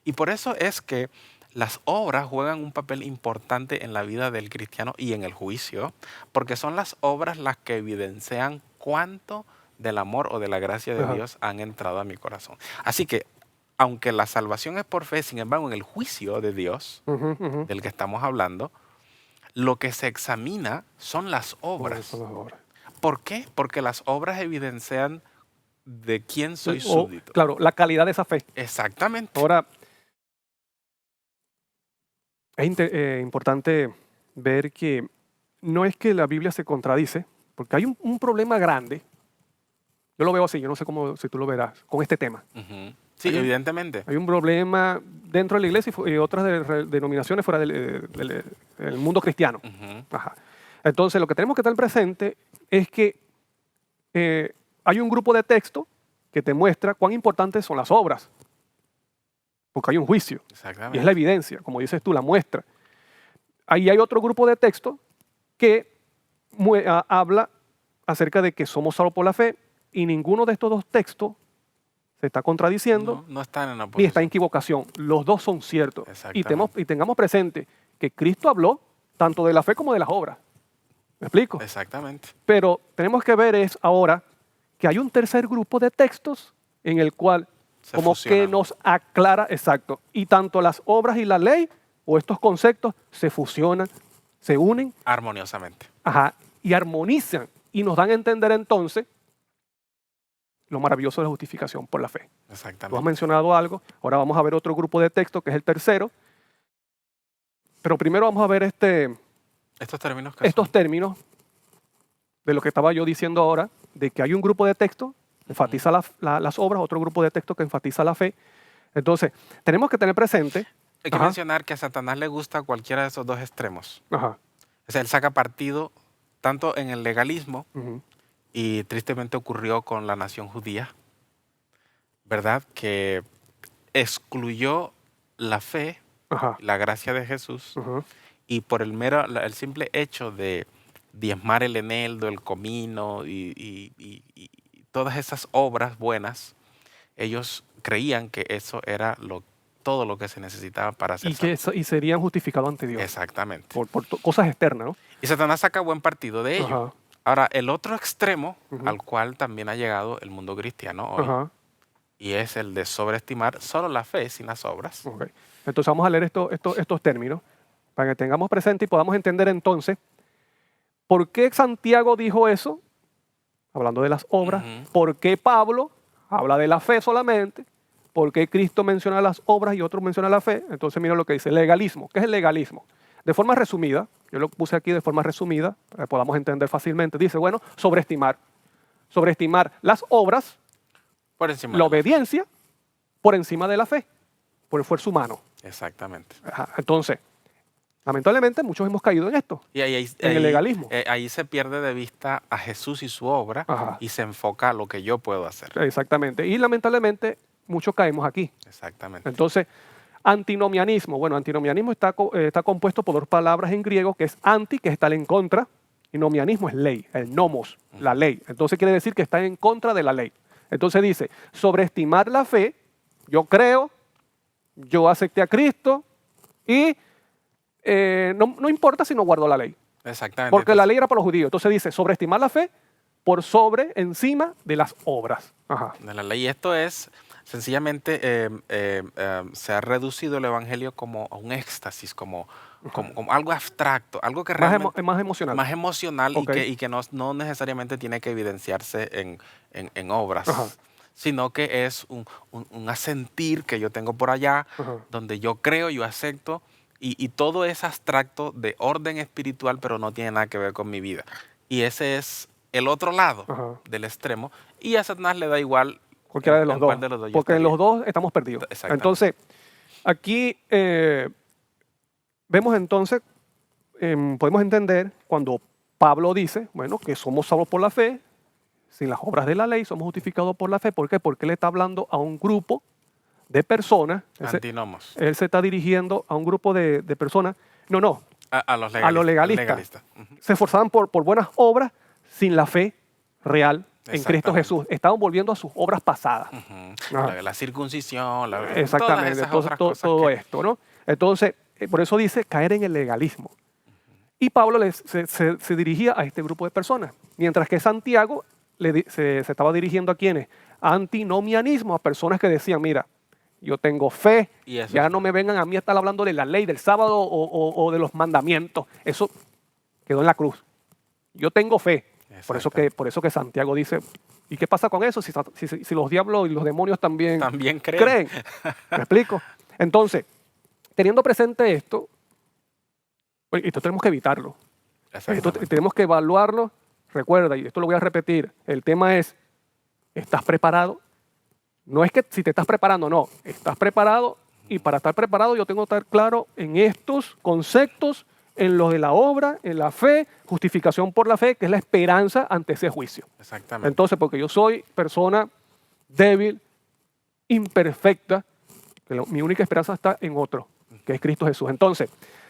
Y por eso es que las obras juegan un papel importante en la vida del cristiano y en el juicio, porque son las obras las que evidencian cuánto del amor o de la gracia de Dios han entrado a mi corazón. Así que, aunque la salvación es por fe, sin embargo, en el juicio de Dios, del que estamos hablando, lo que se examina son las obras. ¿Por qué? Porque las obras evidencian de quién soy O, súbdito. claro, la calidad de esa fe. Exactamente. Ahora, es importante ver que no es que la Biblia se contradice, porque hay un problema grande. Yo lo veo así, yo no sé cómo, si tú lo verás, con este tema. Ujú. Sí, Hay un- evidentemente. Hay un problema dentro de la iglesia y otras denominaciones fuera del mundo cristiano. Ujú. Ajá. Entonces, lo que tenemos que tener presente es que hay un grupo de texto que te muestra cuán importantes son las obras, porque hay un juicio y es la Exactamente. evidencia, como dices tú, la muestra. Ahí hay otro grupo de texto que habla acerca de que somos salvos por la fe y ninguno de estos dos textos se está contradiciendo No, no están en ni está en oposición. equivocación. Los dos son ciertos. Exactamente. Y tengamos presente que Cristo habló tanto de la fe como de las obras. ¿Me explico? Exactamente. Pero tenemos que ver es ahora que hay un tercer grupo de textos en el cual Se como que fusionan. nos aclara, exacto, y tanto las obras y la ley o estos conceptos se fusionan, se unen, Armoniosamente. ajá, y armonizan y nos dan a entender entonces lo maravilloso de la justificación por la fe. Tú has Exactamente. mencionado algo, ahora vamos a ver otro grupo de textos que es el tercero, pero primero vamos a ver Estos términos que estos son. términos de lo que estaba yo diciendo ahora, de que hay un grupo de texto que enfatiza las obras, otro grupo de texto que enfatiza la fe. Entonces, tenemos que tener presente, Hay que ajá, mencionar que a Satanás le gusta cualquiera de esos dos extremos. ajá, O sea, él saca partido tanto en el legalismo, ujú, y tristemente ocurrió con la nación judía, ¿verdad? Que excluyó la fe, ajá, la gracia de Jesús, ujú, y por el simple hecho de diezmar el eneldo, el comino y todas esas obras buenas, ellos creían que eso era todo lo que se necesitaba para ser y que salvo. y serían justificados ante Dios Exactamente. por cosas externas, ¿no? Y Satanás saca buen partido de ello. Ajá, Ahora, el otro extremo ujú, al cual también ha llegado el mundo cristiano hoy, ajá, y es el de sobreestimar solo la fe sin las obras. ok. Entonces vamos a leer estos términos para que tengamos presente y podamos entender entonces por qué Santiago dijo eso, hablando de las obras, Ujú. por qué Pablo habla de la fe solamente, por qué Cristo menciona las obras y otros mencionan la fe. Entonces mira lo que dice, legalismo. ¿Qué es el legalismo? De forma resumida, yo lo puse aquí de forma resumida, para que podamos entender fácilmente. Dice, bueno, sobreestimar. Sobreestimar las obras, Por encima la de la fe. obediencia, por encima de la fe, por el esfuerzo humano. Exactamente. Ajá, entonces, lamentablemente muchos hemos caído en esto, Y en el legalismo. ahí se pierde de vista a Jesús y su obra Ajá, y se enfoca a lo que yo puedo hacer. exactamente. Y lamentablemente muchos caemos aquí. Exactamente. Entonces, antinomianismo. Bueno, antinomianismo está compuesto por dos palabras en griego, que es anti, que es estar en contra, y nomianismo es ley, el nomos, la ley. Entonces quiere decir que está en contra de la ley. Entonces dice, sobreestimar la fe, yo creo, yo acepté a Cristo y no importa si no guardo la ley, Exactamente. porque la Entonces, ley era para los judíos. Entonces dice, sobreestimar la fe por sobre, encima de las obras. Ajá. de la ley. Esto es sencillamente se ha reducido el evangelio como a un éxtasis, como algo abstracto, algo que realmente Más emocional. más emocional Ok. y que no necesariamente tiene que evidenciarse en obras, Ajá. sino que es un asentir que yo tengo por allá, Ajá. donde yo creo, yo acepto, y todo es abstracto de orden espiritual, pero no tiene nada que ver con mi vida. Y ese es el otro lado Ajá. del extremo, y a Satanás le da igual Cualquiera de los en dos. cuál de los dos yo Porque en estaría. los dos estamos perdidos. Exactamente. Entonces, aquí vemos entonces, podemos entender cuando Pablo dice, bueno, que somos salvos por la fe, sin las obras de la ley, somos justificados por la fe. ¿Por qué? Porque él está hablando a un grupo de personas. Antinomos. Él se está dirigiendo a un grupo de personas. No, A los a los legalistas. Ujú. Se esforzaban por buenas obras sin la fe real en Cristo Exactamente. Jesús. Estaban volviendo a sus obras pasadas. Ujú. Ajá. La circuncisión, Exactamente, todas esas otras cosas todo que- esto, ¿no? Entonces, por eso dice caer en el legalismo. Y Pablo se dirigía a este grupo de personas, mientras que Santiago se estaba dirigiendo a quienes, a antinomianismo, a personas que decían, mira, yo tengo fe, Y eso ya es no me vengan a mí a estar hablando de la ley del sábado o de los mandamientos, eso quedó en la cruz. Yo tengo fe, Por eso que Santiago dice, ¿y qué pasa con eso si los diablos y los demonios también También creen. creen? ¿Me explico? Entonces, teniendo presente esto, esto tenemos que evitarlo. Esto Exactamente. tenemos que evaluarlo. Recuerda, y esto lo voy a repetir, el tema es, ¿estás preparado? No es que si te estás preparando, no. Estás preparado y para estar preparado yo tengo que estar claro en estos conceptos, en lo de la obra, en la fe, justificación por la fe, que es la esperanza ante ese juicio. Exactamente. Entonces, porque yo soy persona débil, imperfecta, que mi única esperanza está en otro, que es Cristo Jesús. Entonces,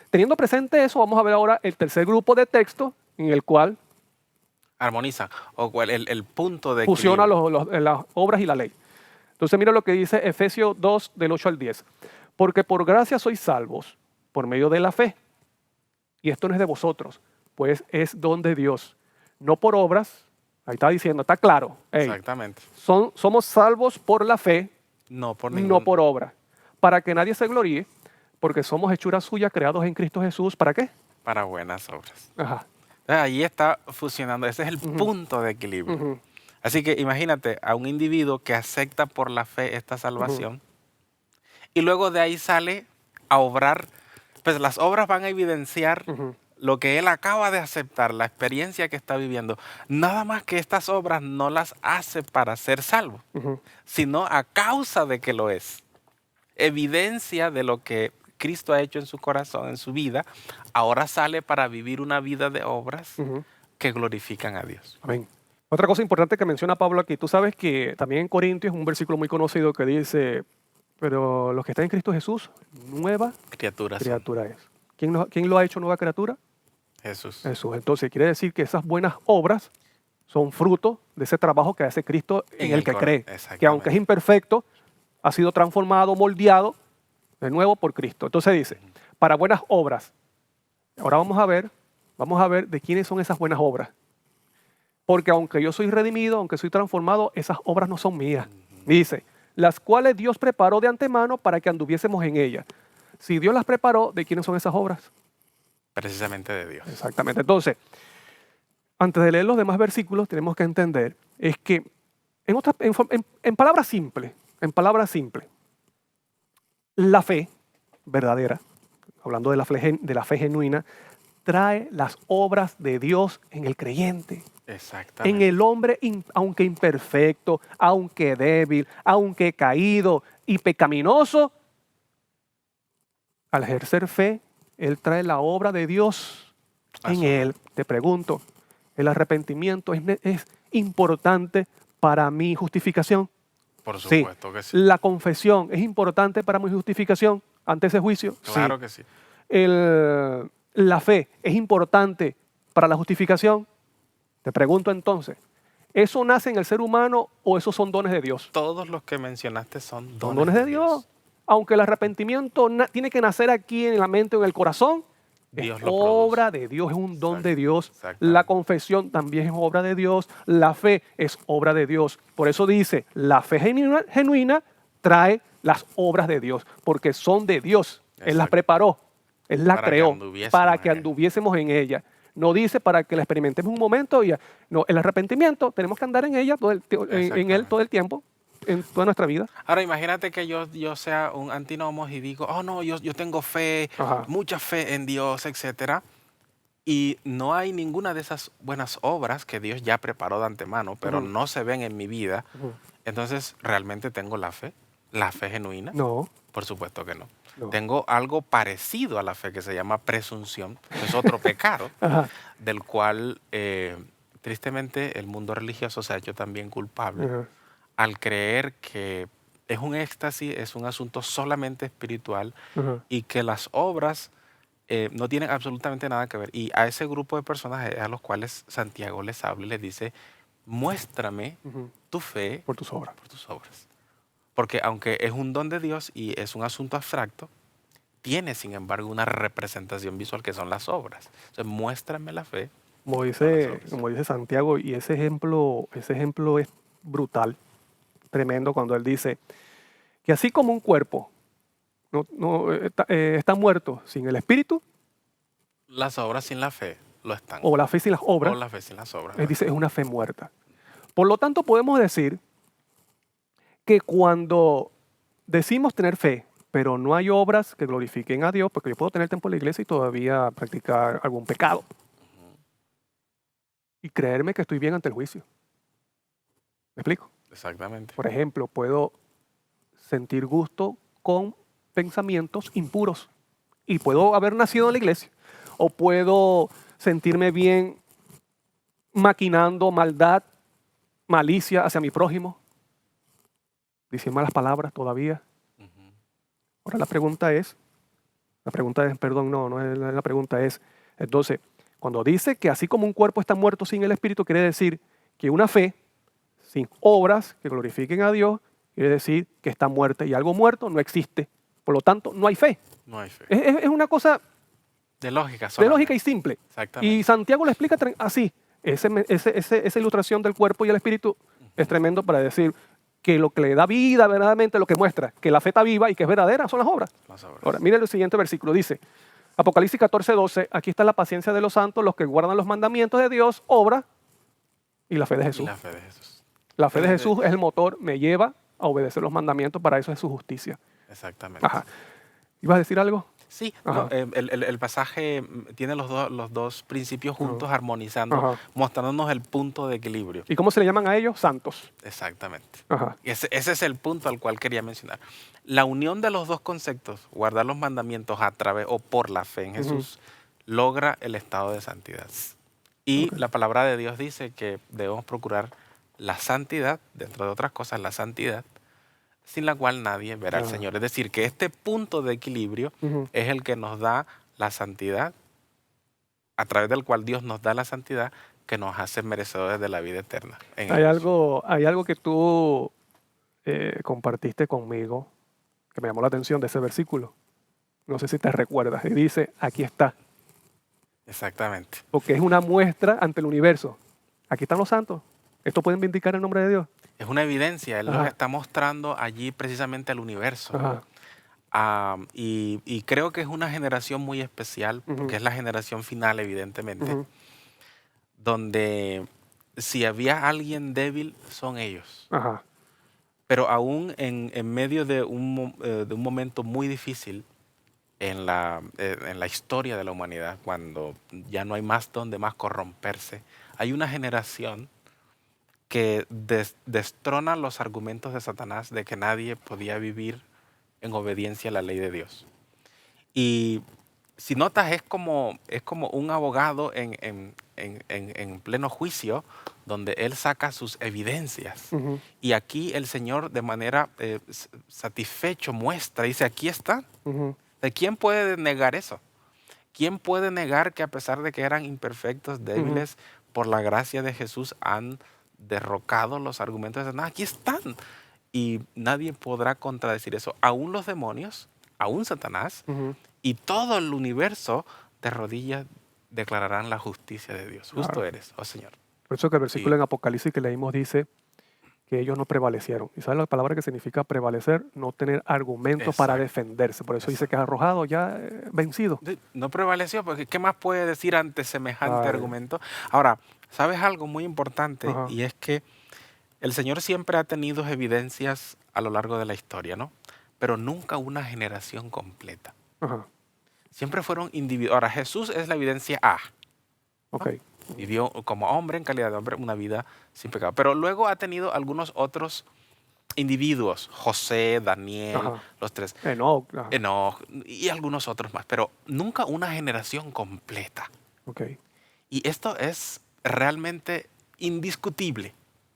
teniendo presente eso, vamos a ver ahora el tercer grupo de textos en el cual Armoniza. O el punto de fusiona equilibrio. las obras y la ley. Entonces mira lo que dice Efesios 2, del 8 al 10. Porque por gracia sois salvos por medio de la fe. Y esto no es de vosotros, pues es don de Dios. No por obras, ahí está diciendo, está claro. Hey, Exactamente. somos salvos por la fe, No por no ningún. por obra. Para que nadie se gloríe, porque somos hechuras suyas creados en Cristo Jesús. ¿Para qué? Para buenas obras. Ajá. Ahí está fusionando. Ese es el Ujú. punto de equilibrio. Ujú. Así que imagínate a un individuo que acepta por la fe esta salvación y luego de ahí sale a obrar. Pues las obras van a evidenciar Ujú. lo que él acaba de aceptar, la experiencia que está viviendo. Nada más que estas obras no las hace para ser salvo, Ujú. sino a causa de que lo es. Evidencia de lo que Cristo ha hecho en su corazón, en su vida, ahora sale para vivir una vida de obras Ujú. que glorifican a Dios. Amén. Otra cosa importante que menciona Pablo aquí, tú sabes que también en Corintios es un versículo muy conocido que dice, pero los que están en Cristo Jesús, nueva Criaturas son. criatura es. ¿Quién lo ha hecho nueva criatura? Jesús. Jesús. Entonces quiere decir que esas buenas obras son fruto de ese trabajo que hace Cristo en el que cree. Que aunque es imperfecto, ha sido transformado, moldeado de nuevo por Cristo. Entonces dice, para buenas obras. Ahora vamos a ver de quiénes son esas buenas obras. Porque aunque yo soy redimido, aunque soy transformado, esas obras no son mías. Dice, las cuales Dios preparó de antemano para que anduviésemos en ellas. Si Dios las preparó, ¿de quiénes son esas obras? Precisamente de Dios. Exactamente. Entonces, antes de leer los demás versículos, tenemos que entender es que en palabras simples, la fe verdadera, hablando de la fe genuina, trae las obras de Dios en el creyente. En Exactamente. el hombre, aunque imperfecto, aunque débil, aunque caído y pecaminoso, al ejercer fe, él trae la obra de Dios en él. Te pregunto, ¿el arrepentimiento es importante para mi justificación? Por supuesto que sí. ¿La confesión es importante para mi justificación ante ese juicio? Claro que sí. ¿La fe es importante para la justificación? Te pregunto entonces, ¿eso nace en el ser humano o esos son dones de Dios? Todos los que mencionaste son Son dones dones de Dios. Aunque el arrepentimiento tiene que nacer aquí en la mente o en el corazón, Dios es lo obra produce. de Dios, es un don Exacto, de Dios. exactamente. La confesión también es obra de Dios. La fe es obra de Dios. Por eso dice, la fe genuina trae las obras de Dios, porque son de Dios. Él las Exacto. preparó, Él las Para que creó anduviésemos para que en ella. anduviésemos en ella. No dice para que la experimentemos un momento. No, el arrepentimiento tenemos que andar en ella, en él Exactamente. todo el tiempo, en toda nuestra vida. Ahora imagínate que yo sea un antinomos y digo, oh no, yo tengo fe, Ajá. mucha fe en Dios, etcétera. Y no hay ninguna de esas buenas obras que Dios ya preparó de antemano, pero Ujú. no se ven en mi vida. Ujú. Entonces, ¿realmente tengo la fe genuina? No, Por supuesto que no. no. Tengo algo parecido a la fe que se llama presunción, que es otro pecado, Ajá. del cual tristemente el mundo religioso se ha hecho también culpable Ajá. al creer que es un éxtasis, es un asunto solamente espiritual Ajá. y que las obras no tienen absolutamente nada que ver. Y a ese grupo de personas a los cuales Santiago les habla y les dice, muéstrame Ujú. tu fe Por tus obras. por tus obras. Porque aunque es un don de Dios y es un asunto abstracto, tiene sin embargo una representación visual que son las obras. Entonces, muéstrame la fe. Como las dice, obras. como dice Santiago, y ese ejemplo es brutal, tremendo, cuando él dice que así como un cuerpo está muerto sin el espíritu, Las obras sin la fe lo están. o la fe sin las obras, O la fe sin las obras. él dice, es una fe muerta. Por lo tanto, podemos decir que cuando decimos tener fe, pero no hay obras que glorifiquen a Dios, porque yo puedo tener tiempo en la iglesia y todavía practicar algún pecado. Y creerme que estoy bien ante el juicio. ¿Me explico? Exactamente. Por ejemplo, puedo sentir gusto con pensamientos impuros y puedo haber nacido en la iglesia. O puedo sentirme bien maquinando maldad, malicia hacia mi prójimo, diciendo malas palabras todavía. Ujú. Ahora la pregunta es, perdón, no es la pregunta es, entonces, cuando dice que así como un cuerpo está muerto sin el espíritu, quiere decir que una fe sin obras que glorifiquen a Dios, quiere decir que está muerta y algo muerto no existe. Por lo tanto, no hay fe. No hay fe. Es una cosa De lógica de solamente. lógica y simple. Exactamente. Y Santiago lo explica así. Esa ilustración del cuerpo y el espíritu es tremendo para decir que lo que le da vida verdaderamente, lo que muestra que la fe está viva y que es verdadera, son las obras. Las obras. Ahora, miren el siguiente versículo. Dice, Apocalipsis 14:12, aquí está la paciencia de los santos, los que guardan los mandamientos de Dios, obra y la fe de Y Jesús. la fe de Jesús. La fe de Jesús es el motor, me lleva a obedecer los mandamientos, para eso es su justicia. Exactamente. Ajá. ¿Ibas a decir algo? Sí, Ajá. no, el pasaje tiene los dos principios juntos, armonizando, Ajá. mostrándonos el punto de equilibrio. ¿Y cómo se le llaman a ellos? Santos. Exactamente. Ajá. Y ese es el punto al cual quería mencionar. La unión de los dos conceptos, guardar los mandamientos a través o por la fe en Jesús, logra el estado de santidad. Y la palabra de Dios dice que debemos procurar la santidad, dentro de otras cosas, la santidad, sin la cual nadie verá al Señor. Es decir, que este punto de equilibrio es el que nos da la santidad, a través del cual Dios nos da la santidad, que nos hace merecedores de la vida eterna. Hay algo que tú compartiste conmigo que me llamó la atención de ese versículo. No sé si te recuerdas. Y dice, aquí está. Exactamente. Porque es una muestra ante el universo. Aquí están los santos. Esto pueden vindicar el nombre de Dios. Es una evidencia, Él nos Ajá. está mostrando allí precisamente al universo. Ajá. Y creo que es una generación muy especial, porque es la generación final, evidentemente, donde si había alguien débil, son ellos. Ajá. Pero aún en medio de un momento muy difícil en la historia de la humanidad, cuando ya no hay más donde más corromperse, hay una generación que destrona los argumentos de Satanás de que nadie podía vivir en obediencia a la ley de Dios. Y si notas, es como un abogado en pleno juicio, donde él saca sus evidencias. Y aquí el Señor, de manera satisfecho, muestra, dice, aquí está. ¿De quién puede negar eso? ¿Quién puede negar que a pesar de que eran imperfectos, débiles, por la gracia de Jesús han derrocado los argumentos de Satanás? Aquí están. Y nadie podrá contradecir eso. Aún los demonios, aún Satanás, y todo el universo de rodillas declararán la justicia de Dios. Justo eres, oh Señor. Por eso que el versículo Sí. en Apocalipsis que leímos dice que ellos no prevalecieron. ¿Y sabes la palabra que significa prevalecer? No tener argumentos para Exacto. defenderse. Por eso dice que es arrojado, ya vencido. No prevaleció, porque ¿qué más puede decir ante semejante Ay. argumento? Ahora, ¿sabes algo muy importante? Ajá. Y es que el Señor siempre ha tenido evidencias a lo largo de la historia, ¿no? Pero nunca una generación completa. Ajá. Siempre fueron individuos. Ahora, Jesús es la evidencia A. Ok. Vivió como hombre, en calidad de hombre, una vida sin pecado. Pero luego ha tenido algunos otros individuos, José, Daniel, Ajá. los tres, Enoch. Ajá. Enoch y algunos otros más, pero nunca una generación completa. Ok. Y esto es realmente indiscutible.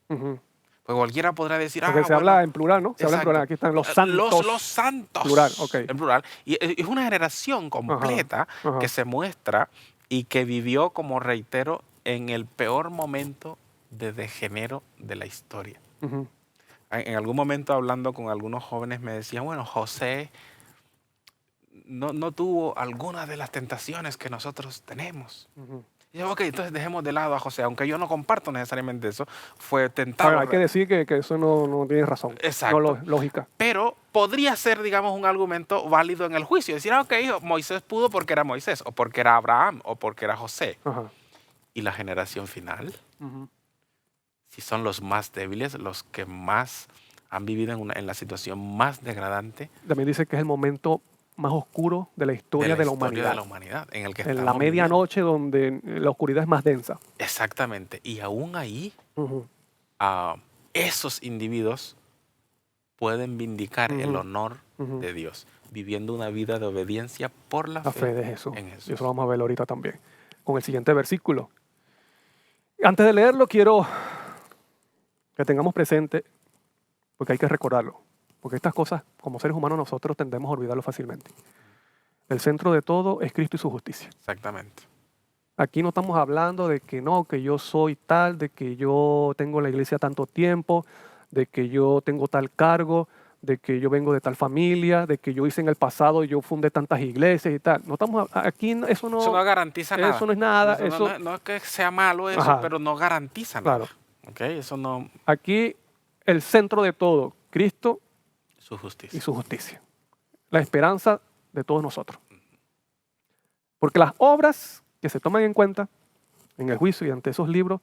Ujú. Porque cualquiera podrá decir, Porque se habla en plural, ¿no? Se habla en plural. Aquí están los santos. Los santos. Plural, ok. En plural. Y es una generación completa Ajá. que se muestra y que vivió, como reitero, en el peor momento de degenero de la historia. Ujú. En algún momento, hablando con algunos jóvenes, me decían, bueno, José no tuvo alguna de las tentaciones que nosotros tenemos. Ujú. Y yo, ok, entonces dejemos de lado a José, aunque yo no comparto necesariamente eso, fue Bueno, tentado. hay que decir que eso no tiene razón. No Exacto. lógica. Pero podría ser, digamos, un argumento válido en el juicio. Decir, ok, Moisés pudo porque era Moisés, o porque era Abraham, o porque era José. Ajá. Y la generación final, Ujú. si son los más débiles, los que más han vivido en la situación más degradante También dice que es el momento más oscuro de la historia de la historia de la humanidad. humanidad, en el que En la estamos viviendo. medianoche donde la oscuridad es más densa. Exactamente. Y aún ahí, Ujú. esos individuos pueden vindicar el Ujú. honor Ujú. de Dios, viviendo una vida de obediencia por la La fe fe de Jesús. en Y Jesús. eso lo vamos a ver ahorita también. Con el siguiente versículo. Antes de leerlo, quiero que tengamos presente, porque hay que recordarlo. Porque estas cosas, como seres humanos, nosotros tendemos a olvidarlo fácilmente. El centro de todo es Cristo y su justicia. Exactamente. Aquí no estamos hablando de que no, que yo soy tal, de que yo tengo en la iglesia tanto tiempo, de que yo tengo tal cargo, de que yo vengo de tal familia, de que yo hice en el pasado, yo fundé tantas iglesias y tal. No estamos aquí, Eso no garantiza nada. eso no es nada, No es que sea malo eso, Ajá, pero no garantiza nada. claro. ¿Ok? Eso no. Aquí el centro de todo, Cristo Su y justicia. su justicia. La esperanza de todos nosotros. Porque las obras que se toman en cuenta en el juicio y ante esos libros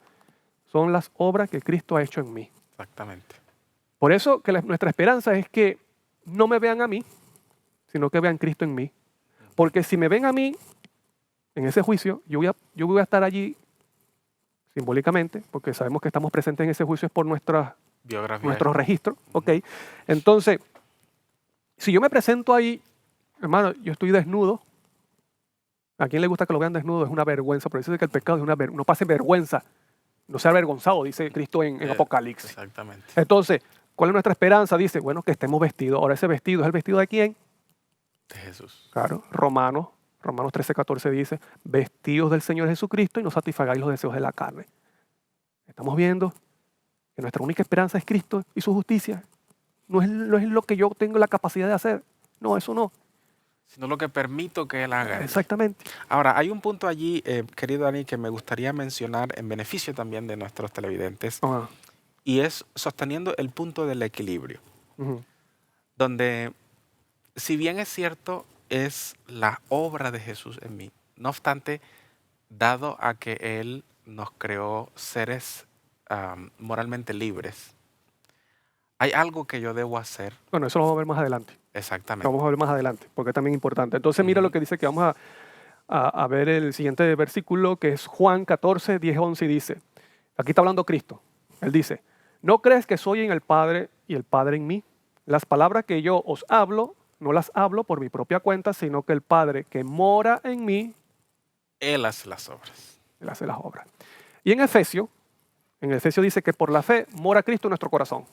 son las obras que Cristo ha hecho en mí. Exactamente. Por eso que nuestra esperanza es que no me vean a mí, sino que vean Cristo en mí. Porque si me ven a mí en ese juicio, yo voy a estar allí simbólicamente, porque sabemos que estamos presentes en ese juicio es por nuestros Biografía. registros. ¿Ok? Entonces, si yo me presento ahí, hermano, yo estoy desnudo. ¿A quién le gusta que lo vean desnudo? Es una vergüenza, pero dice que el pecado es una vergüenza. No pase vergüenza, no sea avergonzado, dice Cristo en Apocalipsis. Exactamente. Entonces, ¿cuál es nuestra esperanza? Dice, bueno, que estemos vestidos. Ahora, ese vestido es el vestido de quién? De Jesús. Claro, Romanos 13:14 dice, vestidos del Señor Jesucristo y no satisfagáis los deseos de la carne. Estamos viendo que nuestra única esperanza es Cristo y su justicia. No es lo que yo tengo la capacidad de hacer. No, eso no. Sino lo que permito que Él haga. Exactamente. Ahora, hay un punto allí, querido Dani, que me gustaría mencionar en beneficio también de nuestros televidentes, Ajá. y es sosteniendo el punto del equilibrio, Ujú. donde, si bien es cierto, es la obra de Jesús en mí, no obstante, dado a que Él nos creó seres moralmente libres, hay algo que yo debo hacer. Bueno, eso lo vamos a ver más adelante. Lo Exactamente. vamos a ver más adelante, porque es también importante. Entonces, mira Ujú. lo que dice que vamos a ver el siguiente versículo, que es Juan 14, 10, 11, y dice, aquí está hablando Cristo. Él dice, ¿no crees que soy en el Padre y el Padre en mí? Las palabras que yo os hablo, no las hablo por mi propia cuenta, sino que el Padre que mora en mí, Él hace las obras. Él hace las obras. Y en Efesios dice que por la fe mora Cristo en nuestro corazón.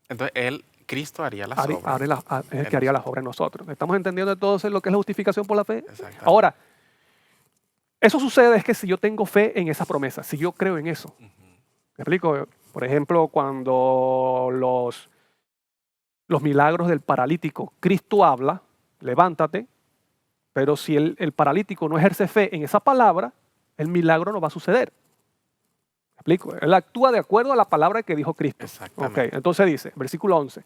Entonces, Cristo haría las obras. Es el que haría las obras en nosotros. ¿Estamos entendiendo entonces lo que es la justificación por la fe? Exactamente. Ahora, eso sucede es que si yo tengo fe en esa promesa, si yo creo en eso. Ujú. ¿Me explico? Por ejemplo, cuando los milagros del paralítico, Cristo habla, levántate, pero si el paralítico no ejerce fe en esa palabra, el milagro no va a suceder. ¿Me explico? Él actúa de acuerdo a la palabra que dijo Cristo. Exactamente. Ok, entonces dice, versículo 11,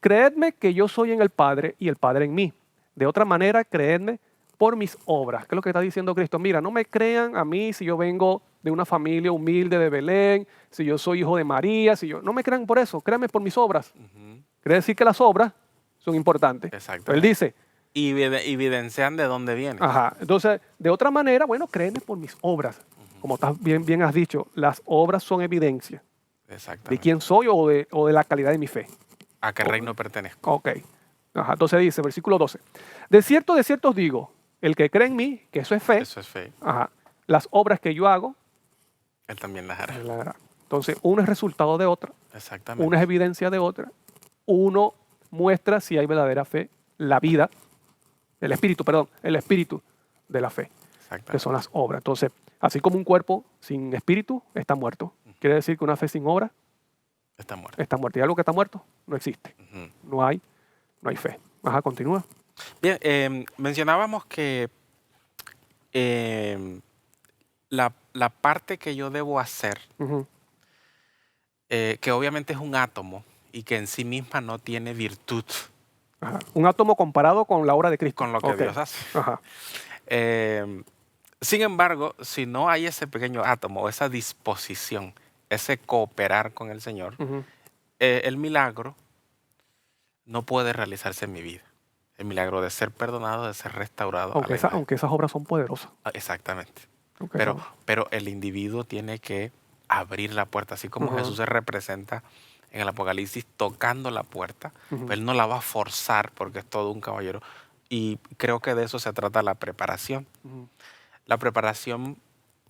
creedme que yo soy en el Padre y el Padre en mí. De otra manera, creedme por mis obras. ¿Qué es lo que está diciendo Cristo? Mira, no me crean a mí si yo vengo de una familia humilde de Belén, si yo soy hijo de María, no me crean por eso, créanme por mis obras. Ujú. Quiere decir que las obras son importantes. Exactamente. Él dice, Y evidencian de dónde viene. ajá, entonces, de otra manera, bueno, créeme por mis obras. Como bien has dicho, las obras son evidencia de Exactamente. quién soy o de la calidad de mi fe. ¿A qué reino pertenezco? Ok. Ajá, entonces dice, versículo 12. De cierto os digo, el que cree en mí, que eso es fe, Eso es fe. ajá, las obras que yo hago, Él también las hará. él las hará. Entonces, uno es resultado de otra, Exactamente. una es evidencia de otra, uno muestra si hay verdadera fe, la vida, el espíritu de la fe, que Exactamente. son las obras. Entonces, así como un cuerpo sin espíritu está muerto, quiere decir que una fe sin obra Está muerto. está muerta. Y algo que está muerto no existe. Ujú. No hay fe. Ajá, continúa. Bien, mencionábamos que la parte que yo debo hacer, Ujú. que obviamente es un átomo y que en sí misma no tiene virtud Ajá. Un átomo comparado con la obra de Cristo. con lo que Ok. Dios hace. Ajá. Em, Sin embargo, si no hay ese pequeño átomo, o esa disposición, ese cooperar con el Señor, Ujú. el milagro no puede realizarse en mi vida. El milagro de ser perdonado, de ser restaurado a la imagen. Aunque esas obras son poderosas. Exactamente. Aunque Pero, son- pero el individuo tiene que abrir la puerta, así como Ujú. Jesús se representa en el Apocalipsis tocando la puerta, Ujú. pues él no la va a forzar porque es todo un caballero. Y creo que de eso se trata la preparación. Ujú. La preparación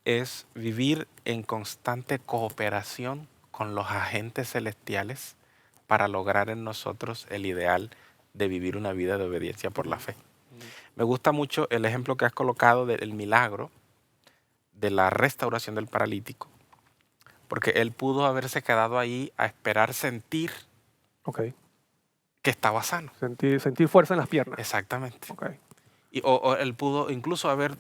es vivir en constante cooperación con los agentes celestiales para lograr en nosotros el ideal de vivir una vida de obediencia por la Ujú. fe. Ujú. Me gusta mucho el ejemplo que has colocado del milagro de la restauración del paralítico, porque él pudo haberse quedado ahí a esperar sentir Ok. que estaba sano. Sentir fuerza en las piernas. Exactamente. Ok. O él pudo incluso haber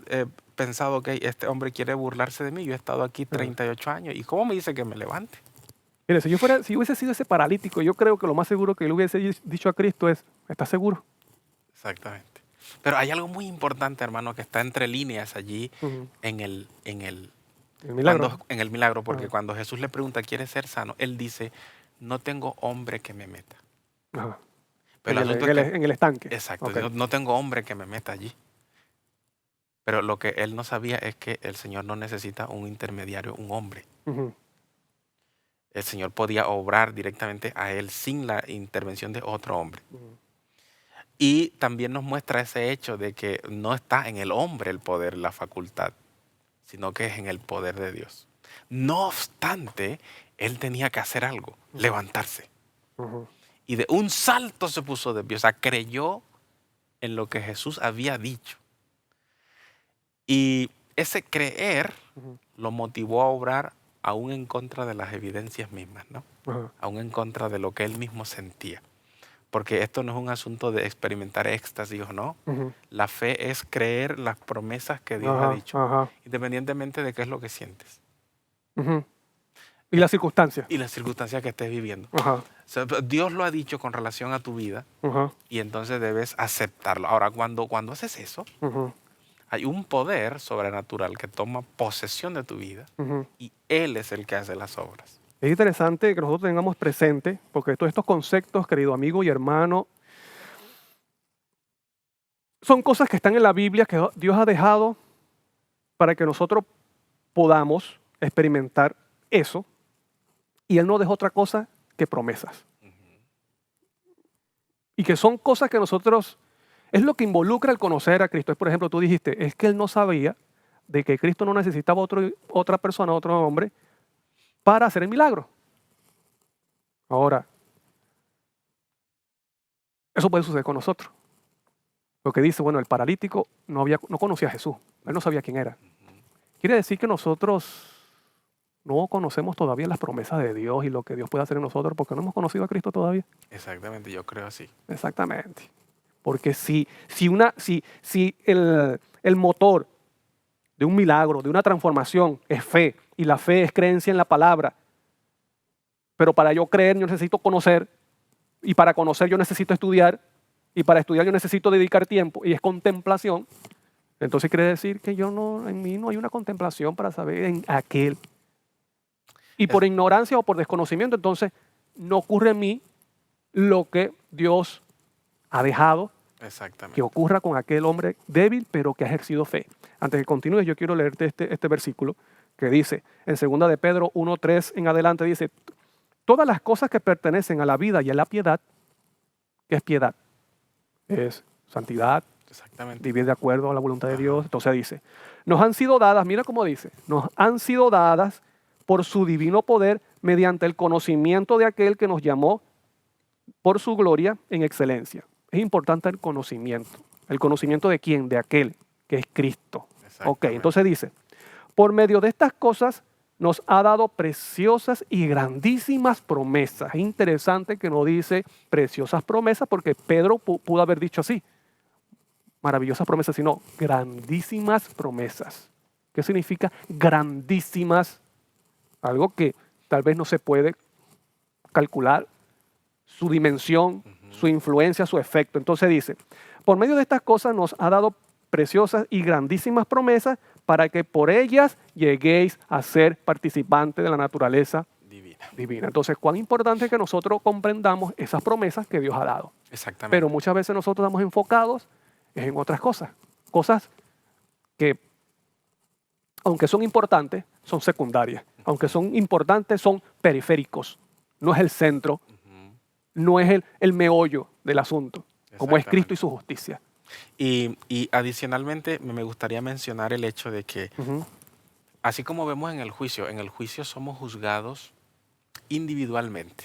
pensado que este hombre quiere burlarse de mí, yo he estado aquí Ajá. 38 años, ¿y cómo me dice que me levante? Mire, si yo hubiese sido ese paralítico, yo creo que lo más seguro que le hubiese dicho a Cristo es, ¿estás seguro? Exactamente. Pero hay algo muy importante, hermano, que está entre líneas allí Ujú. en el El milagro. en el milagro, porque Ajá. cuando Jesús le pregunta, ¿quieres ser sano? Él dice, no tengo hombre que me meta. Ajá. Pero el asunto es que, En el estanque. exacto, Ok. no tengo hombre que me meta allí. Pero lo que él no sabía es que el Señor no necesita un intermediario, un hombre. Ujú. El Señor podía obrar directamente a él sin la intervención de otro hombre. Ujú. Y también nos muestra ese hecho de que no está en el hombre el poder, la facultad, sino que es en el poder de Dios. No obstante, él tenía que hacer algo, Ujú. levantarse. Ujú. Y de un salto se puso de pie, o sea, creyó en lo que Jesús había dicho. Y ese creer Ujú. lo motivó a obrar aún en contra de las evidencias mismas, ¿no? Ajá. Aún en contra de lo que él mismo sentía. Porque esto no es un asunto de experimentar éxtasis o no. Ujú. La fe es creer las promesas que Dios ha Ajá. dicho, Ajá. independientemente de qué es lo que sientes Ujú. Y la circunstancia. y las circunstancias que estés viviendo. Ajá. O sea, Dios lo ha dicho con relación a tu vida Ajá. y entonces debes aceptarlo. Ahora, cuando haces eso, Ujú. hay un poder sobrenatural que toma posesión de tu vida Ujú. y Él es el que hace las obras. Es interesante que nosotros tengamos presente, porque todos estos conceptos, querido amigo y hermano, son cosas que están en la Biblia que Dios ha dejado para que nosotros podamos experimentar eso. Y Él no dejó otra cosa que promesas. Y que son cosas que nosotros, es lo que involucra el conocer a Cristo. Es, por ejemplo, tú dijiste, es que Él no sabía de que Cristo no necesitaba otra persona, otro hombre, para hacer el milagro. Ahora, eso puede suceder con nosotros. Lo que dice, bueno, el paralítico no conocía a Jesús, él no sabía quién era. Quiere decir que nosotros no conocemos todavía las promesas de Dios y lo que Dios puede hacer en nosotros porque no hemos conocido a Cristo todavía. Exactamente, yo creo así. Exactamente. Porque si el motor de un milagro, de una transformación, es fe, y la fe es creencia en la palabra, pero para yo creer yo necesito conocer, y para conocer yo necesito estudiar, y para estudiar yo necesito dedicar tiempo, y es contemplación, entonces quiere decir que en mí no hay una contemplación para saber en aquel. Y Es- por ignorancia o por desconocimiento, entonces no ocurre en mí lo que Dios ha dejado que exactamente. ocurra con aquel hombre débil, pero que ha ejercido fe. Antes de que continúes, yo quiero leerte este versículo que dice, en 2 de Pedro 1:3 en adelante, dice, todas las cosas que pertenecen a la vida y a la piedad, ¿qué es piedad? Es santidad, Exactamente. vivir de acuerdo a la voluntad de Ajá. Dios. Entonces dice, nos han sido dadas, mira cómo dice, nos han sido dadas por su divino poder mediante el conocimiento de aquel que nos llamó por su gloria en excelencia. Es importante el conocimiento. ¿El conocimiento de quién? De aquel que es Cristo. Ok, Exactamente. entonces dice, por medio de estas cosas nos ha dado preciosas y grandísimas promesas. Es interesante que no dice preciosas promesas porque Pedro pudo haber dicho así, maravillosas promesas, sino grandísimas promesas. ¿Qué significa grandísimas? Algo que tal vez no se puede calcular su dimensión, su influencia, su efecto. Entonces dice, por medio de estas cosas nos ha dado preciosas y grandísimas promesas para que por ellas lleguéis a ser participantes de la naturaleza Divina. divina. Entonces, cuán importante es que nosotros comprendamos esas promesas que Dios ha dado. Exactamente. Pero muchas veces nosotros estamos enfocados en otras cosas. Cosas que, aunque son importantes, son secundarias. Aunque son importantes, son periféricos. No es el centro, Ujú. no es el meollo del asunto, como es Cristo Exactamente. y su justicia. Y adicionalmente me gustaría mencionar el hecho de que, Ujú, así como vemos en el juicio somos juzgados individualmente.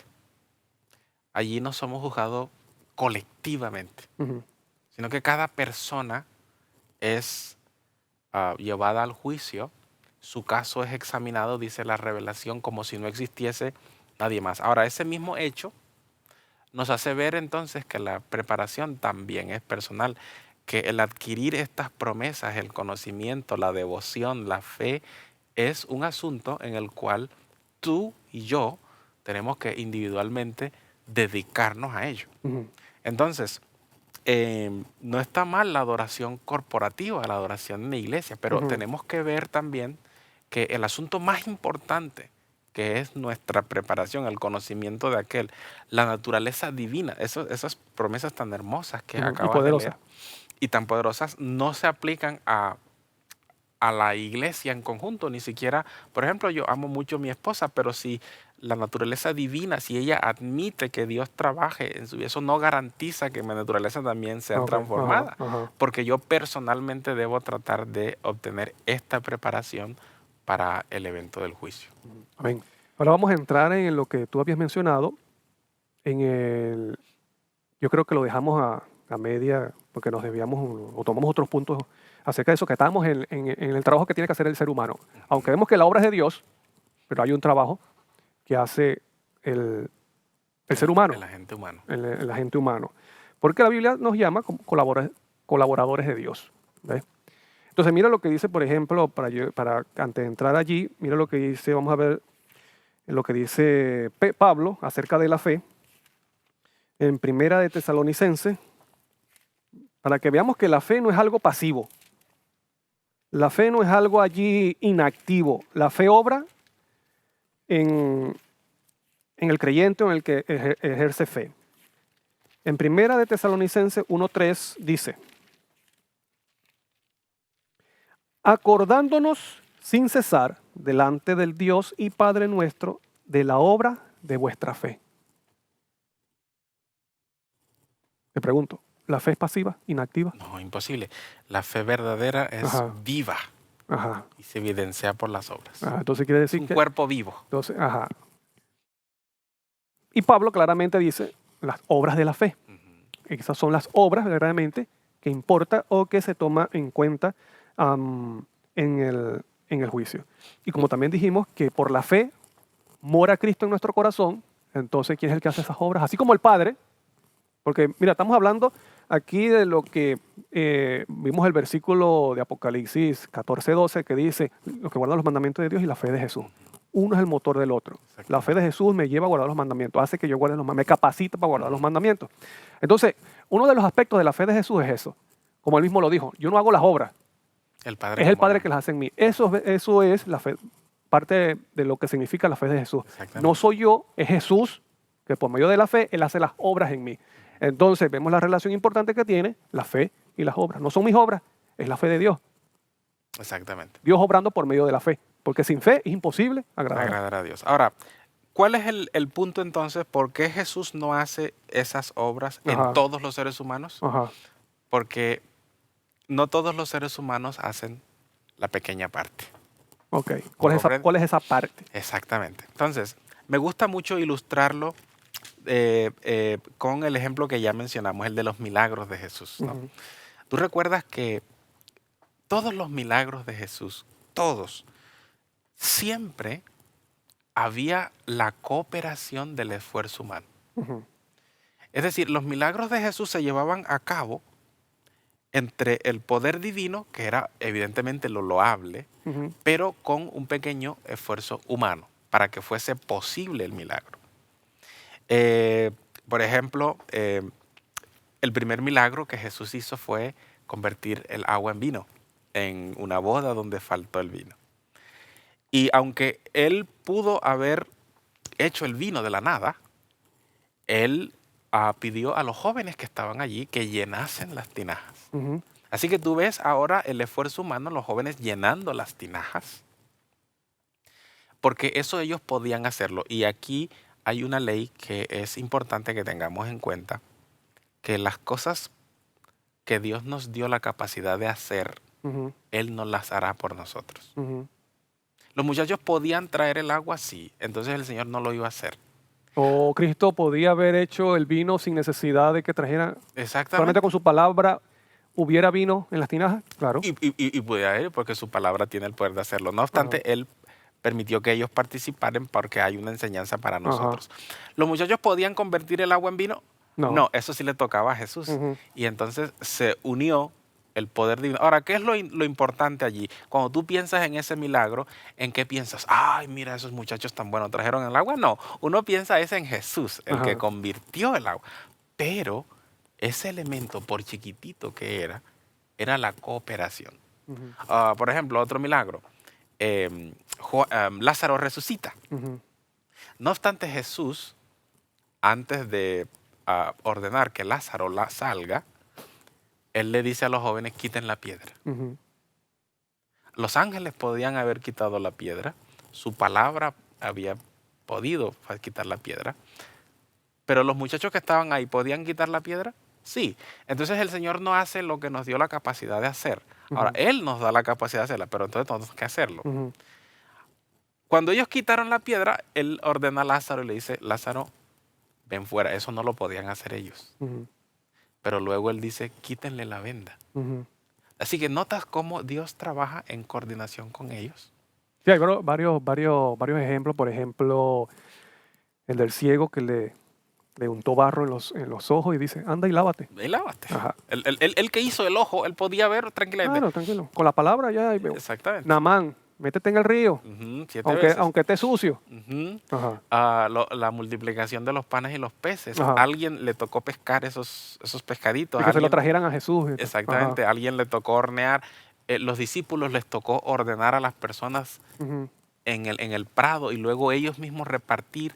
Allí no somos juzgados colectivamente, ujú, sino que cada persona es llevada al juicio, su caso es examinado, dice la revelación, como si no existiese nadie más. Ahora, ese mismo hecho nos hace ver entonces que la preparación también es personal, que el adquirir estas promesas, el conocimiento, la devoción, la fe, es un asunto en el cual tú y yo tenemos que individualmente dedicarnos a ello. ujú, Entonces, no está mal la adoración corporativa, la adoración en la iglesia, pero ujú, tenemos que ver también que el asunto más importante, que es nuestra preparación, el conocimiento de aquel, la naturaleza divina, esas promesas tan hermosas que ujú, y acabas de leer poderosa. y tan poderosas, no se aplican a la iglesia en conjunto, ni siquiera, por ejemplo, yo amo mucho a mi esposa, pero si la naturaleza divina, si ella admite que Dios trabaje en su vida, eso no garantiza que mi naturaleza también sea Ok, ajá, transformada, ajá. porque yo personalmente debo tratar de obtener esta preparación para el evento del juicio. Amén. Ahora vamos a entrar en lo que tú habías mencionado, en el, yo creo que lo dejamos a media porque nos desviamos o tomamos otros puntos acerca de eso, que estamos en el trabajo que tiene que hacer el ser humano. Aunque vemos que la obra es de Dios, pero hay un trabajo que hace el ser humano, El agente humano. el agente humano. Porque la Biblia nos llama como colaboradores de Dios. ¿Ves? Entonces mira lo que dice, por ejemplo, para antes de entrar allí, mira lo que dice, vamos a ver lo que dice Pablo acerca de la fe en Primera de Tesalonicense, para que veamos que la fe no es algo pasivo, la fe no es algo allí inactivo, la fe obra en, en el creyente o en el que ejerce fe. En Primera de Tesalonicense 1:3 dice, acordándonos sin cesar delante del Dios y Padre nuestro de la obra de vuestra fe. Te pregunto, ¿la fe es pasiva, inactiva? No, imposible. La fe verdadera es Ajá, viva ajá, y se evidencia por las obras. ajá. Entonces quiere Es decir un que, cuerpo vivo. entonces, ajá. Y Pablo claramente dice las obras de la fe. Ujú. Esas son las obras verdaderamente que importa o que se toma en cuenta en el juicio. Y como también dijimos que por la fe mora Cristo en nuestro corazón, entonces ¿quién es el que hace esas obras? Así como el Padre, porque mira, estamos hablando aquí de lo que vimos el versículo de Apocalipsis 14:12 que dice, los que guardan los mandamientos de Dios y la fe de Jesús. Uno es el motor del otro. La fe de Jesús me lleva a guardar los mandamientos, hace que yo guarde los mandamientos, me capacita para guardar los mandamientos. Entonces, uno de los aspectos de la fe de Jesús es eso. Como él mismo lo dijo, yo no hago las obras, El Padre es que el mora Padre en que mí. las hace en mí. Eso es la fe, parte de lo que significa la fe de Jesús. No Exactamente. soy yo, es Jesús, que por medio de la fe, Él hace las obras en mí. Entonces, vemos la relación importante que tiene la fe y las obras. No son mis obras, es la fe de Dios. Exactamente. Dios obrando por medio de la fe. Porque sin fe es imposible agradar. Agradar a Dios. Ahora, ¿cuál es el punto entonces? ¿Por qué Jesús no hace esas obras en Ajá, todos los seres humanos? ajá. Porque no todos los seres humanos hacen la pequeña parte. Ok. ¿Me ¿Cuál comprende? es esa parte? Exactamente. Entonces, me gusta mucho ilustrarlo con el ejemplo que ya mencionamos, el de los milagros de Jesús, ¿no? Ujú, Tú recuerdas que todos los milagros de Jesús, todos, siempre había la cooperación del esfuerzo humano. ujú, Es decir, los milagros de Jesús se llevaban a cabo entre el poder divino, que era evidentemente lo loable, Ujú. pero con un pequeño esfuerzo humano para que fuese posible el milagro. Eh, por ejemplo, el primer milagro que Jesús hizo fue convertir el agua en vino en una boda donde faltó el vino. Y aunque él pudo haber hecho el vino de la nada, él pidió a los jóvenes que estaban allí que llenasen las tinajas. Ujú. Así que tú ves ahora el esfuerzo humano, los jóvenes llenando las tinajas, porque eso ellos podían hacerlo. Y aquí hay una ley que es importante que tengamos en cuenta, que las cosas que Dios nos dio la capacidad de hacer, Ujú. Él no las hará por nosotros. Ujú. Los muchachos podían traer el agua, sí, entonces el Señor no lo iba a hacer. O Cristo podía haber hecho el vino sin necesidad de que trajeran, solamente Exactamente. con su palabra hubiera vino en las tinajas, claro. Y podía ir porque su palabra tiene el poder de hacerlo. No Ajá, obstante, Él permitió que ellos participaran porque hay una enseñanza para ajá. nosotros. ¿Los muchachos podían convertir el agua en vino? No. No, eso sí le tocaba a Jesús. Ujú. Y entonces se unió el poder divino. Ahora, ¿qué es lo importante allí? Cuando tú piensas en ese milagro, ¿en qué piensas? Ay, mira, esos muchachos tan buenos trajeron el agua. No, uno piensa es en Jesús, el que Ajá. convirtió el agua. Pero ese elemento, por chiquitito que era la cooperación. Ujú. Por ejemplo, otro milagro. Lázaro resucita. Ujú. No obstante, Jesús, antes de ordenar que Lázaro salga, él le dice a los jóvenes, quiten la piedra. Ujú. Los ángeles podían haber quitado la piedra, su palabra había podido quitar la piedra, pero los muchachos que estaban ahí, ¿podían quitar la piedra? Sí. Entonces el Señor no hace lo que nos dio la capacidad de hacer. Ahora, Ujú. Él nos da la capacidad de hacerla, pero entonces tenemos que hacerlo. Ujú. Cuando ellos quitaron la piedra, Él ordena a Lázaro y le dice, Lázaro, ven fuera. Eso no lo podían hacer ellos. Ujú. Pero luego Él dice, quítenle la venda. Ujú. Así que notas cómo Dios trabaja en coordinación con ellos. Sí, hay varios ejemplos. Por ejemplo, el del ciego que le untó barro en los ojos y dice, anda y lávate. Y lávate. Ajá. El que hizo el ojo, él podía ver tranquilamente. Claro, tranquilo. Con la palabra ya. Exactamente. Namán, métete en el río, 7 veces. aunque esté sucio. Ujú. Ajá. La multiplicación de los panes y los peces. Ajá. Alguien le tocó pescar esos pescaditos. Y que se lo Alguien, trajeran a Jesús. exactamente. Ajá. Alguien le tocó hornear. Los discípulos les tocó ordenar a las personas Ujú. en el prado y luego ellos mismos repartir.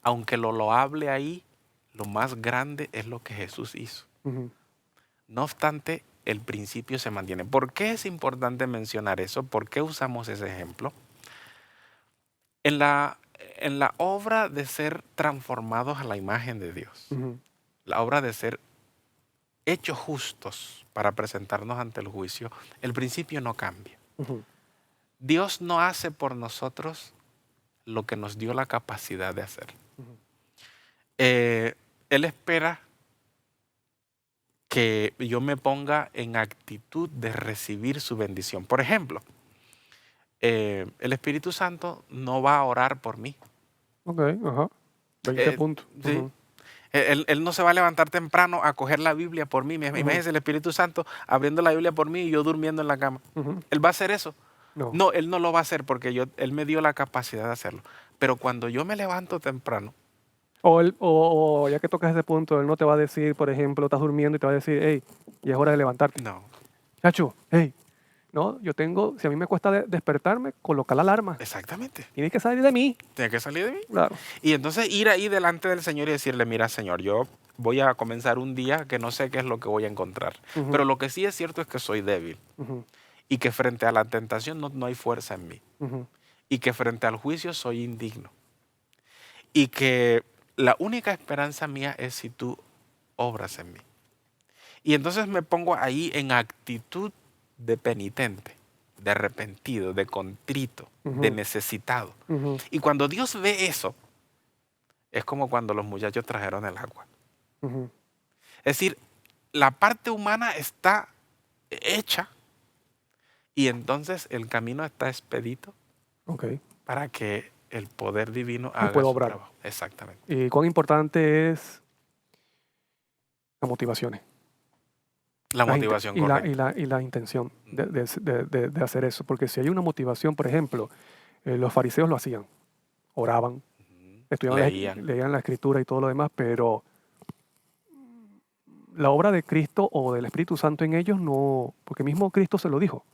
Aunque lo loable ahí, lo más grande es lo que Jesús hizo. Ujú. No obstante, el principio se mantiene. ¿Por qué es importante mencionar eso? ¿Por qué usamos ese ejemplo? En la obra de ser transformados a la imagen de Dios, Ujú. la obra de ser hechos justos para presentarnos ante el juicio, el principio no cambia. Ujú. Dios no hace por nosotros lo que nos dio la capacidad de hacer. Ujú. Él espera que yo me ponga en actitud de recibir su bendición. Por ejemplo, el Espíritu Santo no va a orar por mí. Ok, ajá. 20 Eh, puntos. sí. Ujú. Él no se va a levantar temprano a coger la Biblia por mí. Ujú. Imagínense el Espíritu Santo abriendo la Biblia por mí y yo durmiendo en la cama. Ujú. ¿Él va a hacer eso? No. No, Él no lo va a hacer porque Él me dio la capacidad de hacerlo. Pero cuando yo me levanto temprano, O ya que tocas ese punto, él no te va a decir, por ejemplo, estás durmiendo y te va a decir, hey, ya es hora de levantarte. no, Chacho, hey, no, si a mí me cuesta despertarme, coloca la alarma. exactamente, Tienes que salir de mí. tiene que salir de mí. Claro. Y entonces ir ahí delante del Señor y decirle, mira Señor, yo voy a comenzar un día que no sé qué es lo que voy a encontrar. Ujú. Pero lo que sí es cierto es que soy débil Ujú. y que frente a la tentación no hay fuerza en mí. Ujú. Y que frente al juicio soy indigno. Y que la única esperanza mía es si tú obras en mí. Y entonces me pongo ahí en actitud de penitente, de arrepentido, de contrito, de Ujú. necesitado. Ujú. Y cuando Dios ve eso, es como cuando los muchachos trajeron el agua. Ujú. Es decir, la parte humana está hecha y entonces el camino está expedito Ok. para que el poder divino Y haga puedo su obrar. trabajo. Exactamente. Y cuán importante es las motivaciones. La Las inte- motivación y la, y correcta. la, y la intención Ujú. de hacer eso. Porque si hay una motivación, por ejemplo, los fariseos lo hacían, oraban, Ujú. estudiaban Leían. leían la escritura y todo lo demás, pero la obra de Cristo o del Espíritu Santo en ellos no, porque mismo Cristo se lo dijo.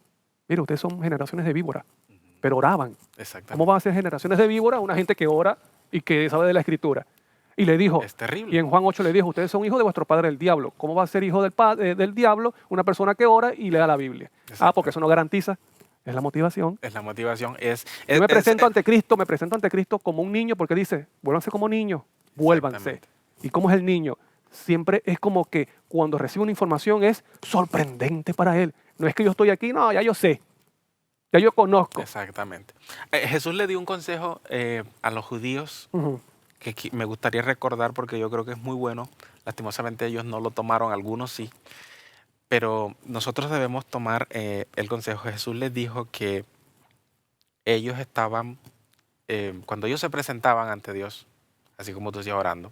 Mira, ustedes son generaciones de víbora, Ujú. pero oraban. ¿Cómo Exactamente. van a ser generaciones de víbora una gente que ora y que sabe de la escritura? Y le dijo, Es y terrible. en Juan 8 le dijo, ustedes son hijos de vuestro padre el diablo. ¿Cómo va a ser hijo del diablo una persona que ora y lea la Biblia? Ah, porque eso Exactamente. no garantiza. Es la motivación. Es la motivación. Yo Es, me presento ante Cristo como un niño porque dice, vuélvanse como niños, vuélvanse. exactamente. ¿Y cómo es el niño? Siempre es como que cuando recibe una información es sorprendente para él. No es que yo estoy aquí, no, ya yo sé, ya yo conozco. Exactamente. Jesús le dio un consejo a los judíos Ujú, que me gustaría recordar porque yo creo que es muy bueno. Lastimosamente ellos no lo tomaron, algunos sí. Pero nosotros debemos tomar el consejo. Jesús les dijo que ellos estaban, cuando ellos se presentaban ante Dios, así como tú decías orando,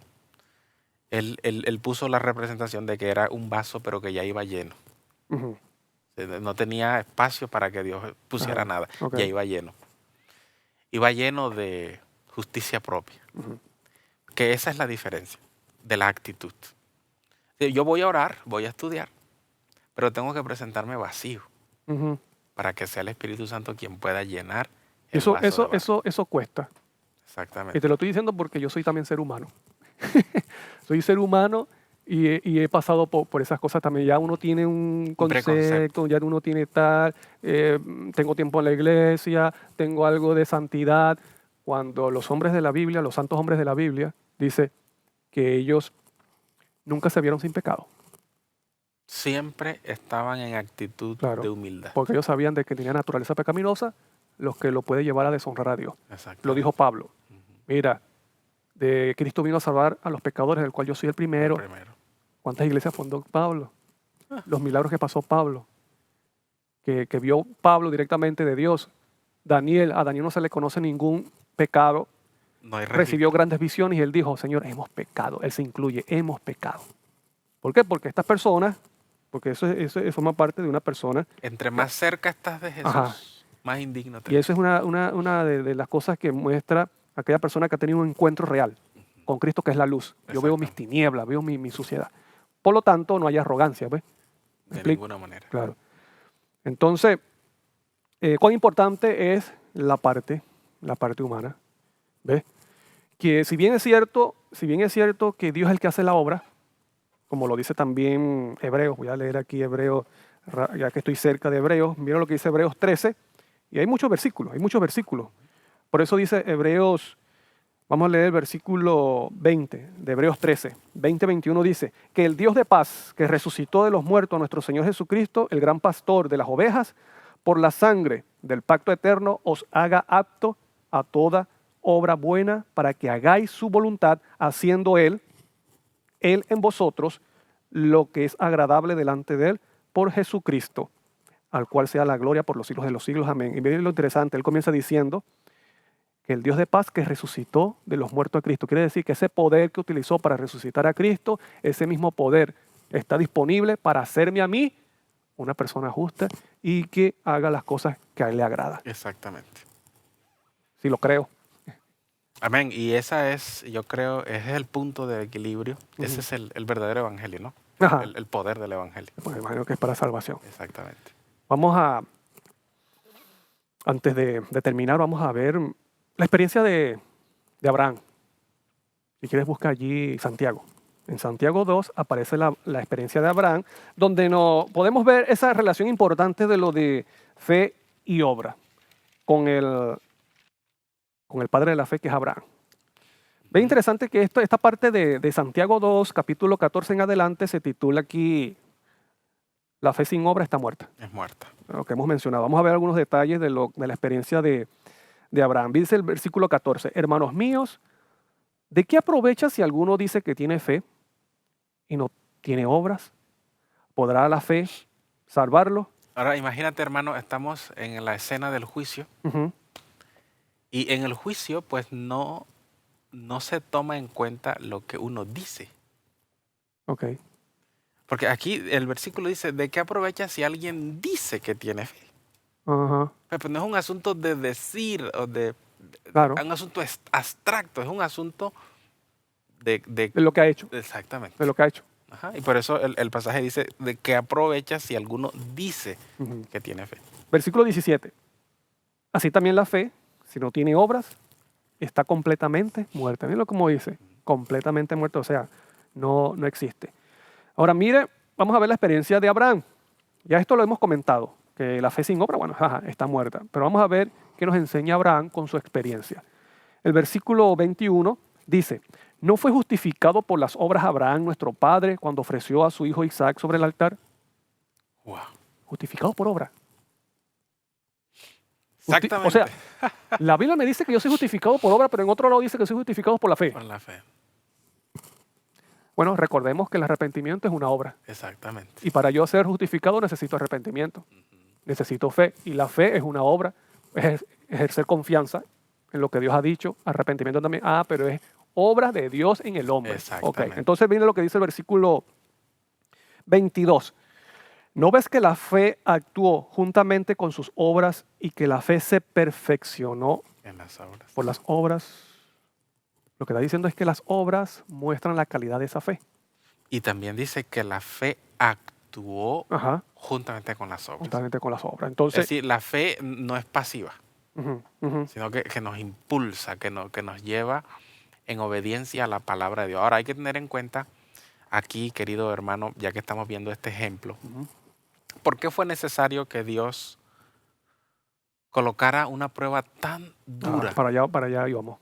él puso la representación de que era un vaso pero que ya iba lleno. ujú. No tenía espacio para que Dios pusiera Ajá, nada, ok. ya iba lleno. Iba lleno de justicia propia, Ujú, que esa es la diferencia de la actitud. Yo voy a orar, voy a estudiar, pero tengo que presentarme vacío ujú. para que sea el Espíritu Santo quien pueda llenar el Eso, vaso de eso, barro. eso, eso cuesta. Y te Exactamente. lo estoy diciendo porque yo soy también ser humano. Soy ser humano y he pasado por esas cosas también. Ya uno tiene un Un preconcepto. concepto, ya uno tiene tal, tengo tiempo en la iglesia, tengo algo de santidad. Cuando los hombres de la Biblia, los santos hombres de la Biblia, dice que ellos nunca se vieron sin pecado. Siempre estaban en actitud de Claro, humildad. porque ellos sabían de que tenía naturaleza pecaminosa, lo que lo puede llevar a deshonrar a Dios. Lo dijo Exactamente. Pablo. Ujú. Mira, de Cristo vino a salvar a los pecadores, del cual yo soy el El primero. primero. ¿Cuántas iglesias fundó Pablo? Ah, Los milagros que pasó Pablo, que vio Pablo directamente de Dios. A Daniel no se le conoce ningún pecado, no hay recibió registro. grandes visiones y él dijo, Señor, hemos pecado. Él se incluye, hemos pecado. ¿Por qué? Porque estas personas, porque eso forma parte de una persona, Entre que- más cerca estás de ajá, Jesús, más indigno te y eso es ves. una de las cosas que muestra aquella persona que ha tenido un encuentro real Ujú. con Cristo, que es la luz. Yo veo mis Exactamente. tinieblas, veo mi suciedad. Por lo tanto, no hay arrogancia, ¿ves? ¿Me De explico? ninguna manera. Claro. Entonces, cuán importante es la parte humana, ¿ves? Que si bien es cierto que Dios es el que hace la obra, como lo dice también Hebreos, voy a leer aquí Hebreos, ya que estoy cerca de Hebreos, mira lo que dice Hebreos 13, y hay muchos versículos. Por eso dice Hebreos, vamos a leer el versículo 20 de Hebreos 13, 20-21 dice, que el Dios de paz, que resucitó de los muertos a nuestro Señor Jesucristo, el gran pastor de las ovejas, por la sangre del pacto eterno, os haga apto a toda obra buena para que hagáis su voluntad, haciendo Él en vosotros lo que es agradable delante de Él por Jesucristo, al cual sea la gloria por los siglos de los siglos. Amén. Y miren lo interesante, Él comienza diciendo que el Dios de paz que resucitó de los muertos a Cristo, quiere decir que ese poder que utilizó para resucitar a Cristo, ese mismo poder está disponible para hacerme a mí una persona justa y que haga las cosas que a Él le agrada. Exactamente. Si lo creo. Amén. Y esa es, yo creo, ese es el punto de equilibrio. Ese Ujú. es el verdadero evangelio, ¿no? Ajá. El poder del evangelio. Pues imagino que es para salvación. Exactamente. Vamos a, antes de terminar, vamos a ver la experiencia de Abraham. Si quieres, busca allí Santiago. En Santiago 2 aparece la experiencia de Abraham, donde no, podemos ver esa relación importante de lo de fe y obra con con el padre de la fe, que es Abraham. Ve Ujú. interesante que esta parte de Santiago 2, capítulo 14 en adelante, se titula aquí La fe sin obra está muerta. Es muerta. Lo que hemos mencionado. Vamos a ver algunos detalles de la experiencia de Abraham. Dice el versículo 14, hermanos míos, ¿de qué aprovecha si alguno dice que tiene fe y no tiene obras? ¿Podrá la fe salvarlo? Ahora imagínate, hermano, estamos en la escena del juicio Ujú, y en el juicio pues no se toma en cuenta lo que uno dice. ok. Porque aquí el versículo dice, ¿de qué aprovecha si alguien dice que tiene fe? Ajá, Pero no es un asunto de decir o de claro, un asunto abstracto, es un asunto de de lo que ha hecho, de exactamente. lo que ha hecho. Ajá, y por eso el pasaje dice, ¿de qué aprovecha si alguno dice Ujú. que tiene fe? Versículo 17. Así también la fe, si no tiene obras, está completamente muerta. Miren como dice, completamente muerta, o sea, no existe. Ahora mire, vamos a ver la experiencia de Abraham. Ya esto lo hemos comentado, que la fe sin obra, bueno, ajá, está muerta. Pero vamos a ver qué nos enseña Abraham con su experiencia. El versículo 21 dice, ¿no fue justificado por las obras Abraham, nuestro padre, cuando ofreció a su hijo Isaac sobre el altar? Wow. Justificado por obra. O sea, Exactamente. la Biblia me dice que yo soy justificado por obra, pero en otro lado dice que soy justificado por la fe. Por la fe. Bueno, recordemos que el arrepentimiento es una obra. Exactamente. Y para yo ser justificado necesito arrepentimiento, necesito fe. Y la fe es una obra, es ejercer confianza en lo que Dios ha dicho, arrepentimiento también. Ah, pero es obra de Dios en el hombre. Ok, Exactamente. entonces viene lo que dice el versículo 22. ¿No ves que la fe actuó juntamente con sus obras y que la fe se perfeccionó En las obras. por las obras? Lo que está diciendo es que las obras muestran la calidad de esa fe. Y también dice que la fe actuó Ajá, juntamente con las obras. juntamente con las obras. Es Entonces, decir, la fe no es pasiva, ujú, ujú, sino que nos impulsa, que nos lleva en obediencia a la palabra de Dios. Ahora hay que tener en cuenta aquí, querido hermano, ya que estamos viendo este ejemplo, ujú. ¿por qué fue necesario que Dios colocara una prueba tan dura? Para allá íbamos.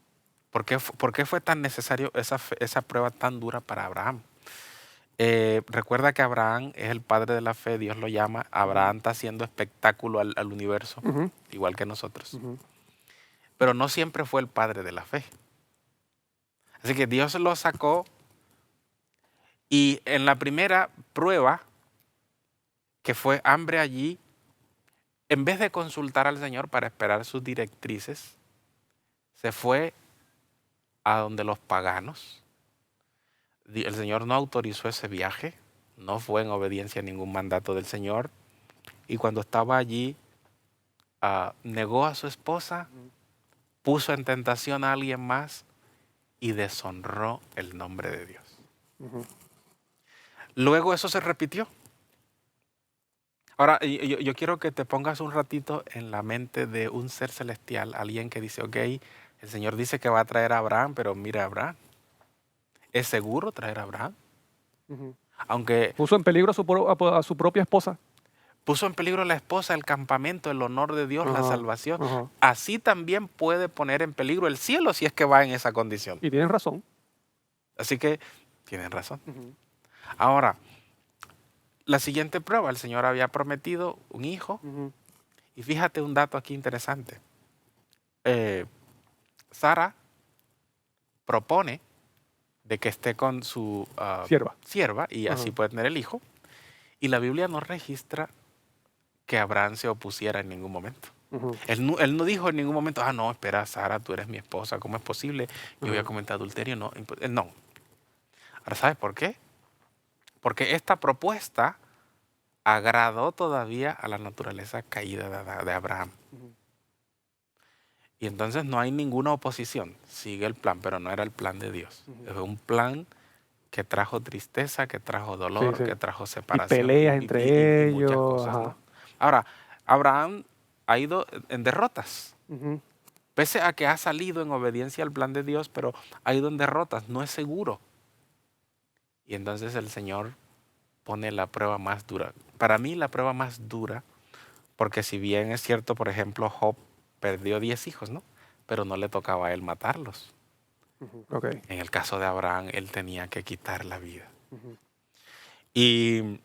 Por qué fue tan necesario esa prueba tan dura para Abraham? Recuerda que Abraham es el padre de la fe, Dios lo llama. Ujú, Abraham está haciendo espectáculo al universo, ujú, igual que nosotros. ujú, Pero no siempre fue el padre de la fe. Así que Dios lo sacó y en la primera prueba, que fue hambre allí, en vez de consultar al Señor para esperar sus directrices, se fue a donde los paganos. El Señor no autorizó ese viaje, no fue en obediencia a ningún mandato del Señor. Y cuando estaba allí, negó a su esposa, puso en tentación a alguien más y deshonró el nombre de Dios. ujú. Luego eso se repitió. Ahora, yo quiero que te pongas un ratito en la mente de un ser celestial, alguien que dice, ok, el Señor dice que va a traer a Abraham, pero mira a Abraham, ¿es seguro traer a Abraham? Ujú. Aunque Puso en peligro a su propia esposa. puso en peligro la esposa, el campamento, el honor de Dios, la Ajá, salvación, ajá. así también puede poner en peligro el cielo si es que va en esa condición. Y tienen razón. Así que tienen razón. Ujú, Ahora, la siguiente prueba, el Señor había prometido un hijo. ujú. Y fíjate un dato aquí interesante. Eh, Sara propone de que esté con su Sierva. sierva y así Ajá, puede tener el hijo. Y la Biblia no registra que Abraham se opusiera en ningún momento. ujú, Él no dijo en ningún momento, no, espera, Sara, tú eres mi esposa, ¿cómo es posible? Yo voy a ajá. cometer adulterio. No, no. Ahora, ¿sabes por qué? Porque esta propuesta agradó todavía a la naturaleza caída de Abraham. Ujú, Y entonces no hay ninguna oposición. Sigue el plan, pero no era el plan de Dios. ujú. Es un plan que trajo tristeza, que trajo Sí, dolor, sí. que trajo Y separación peleas y entre muchas ellos. cosas, Ajá. ¿no? Ahora, Abraham ha ido en derrotas. Ujú, Pese a que ha salido en obediencia al plan de Dios, pero ha ido en derrotas, no es seguro. Y entonces el Señor pone la prueba más dura. Para mí la prueba más dura, porque si bien es cierto, por ejemplo, Job perdió 10 hijos, ¿no? Pero no le tocaba a él matarlos. ujú. Ok. En el caso de Abraham, él tenía que quitar la vida. Ujú, Y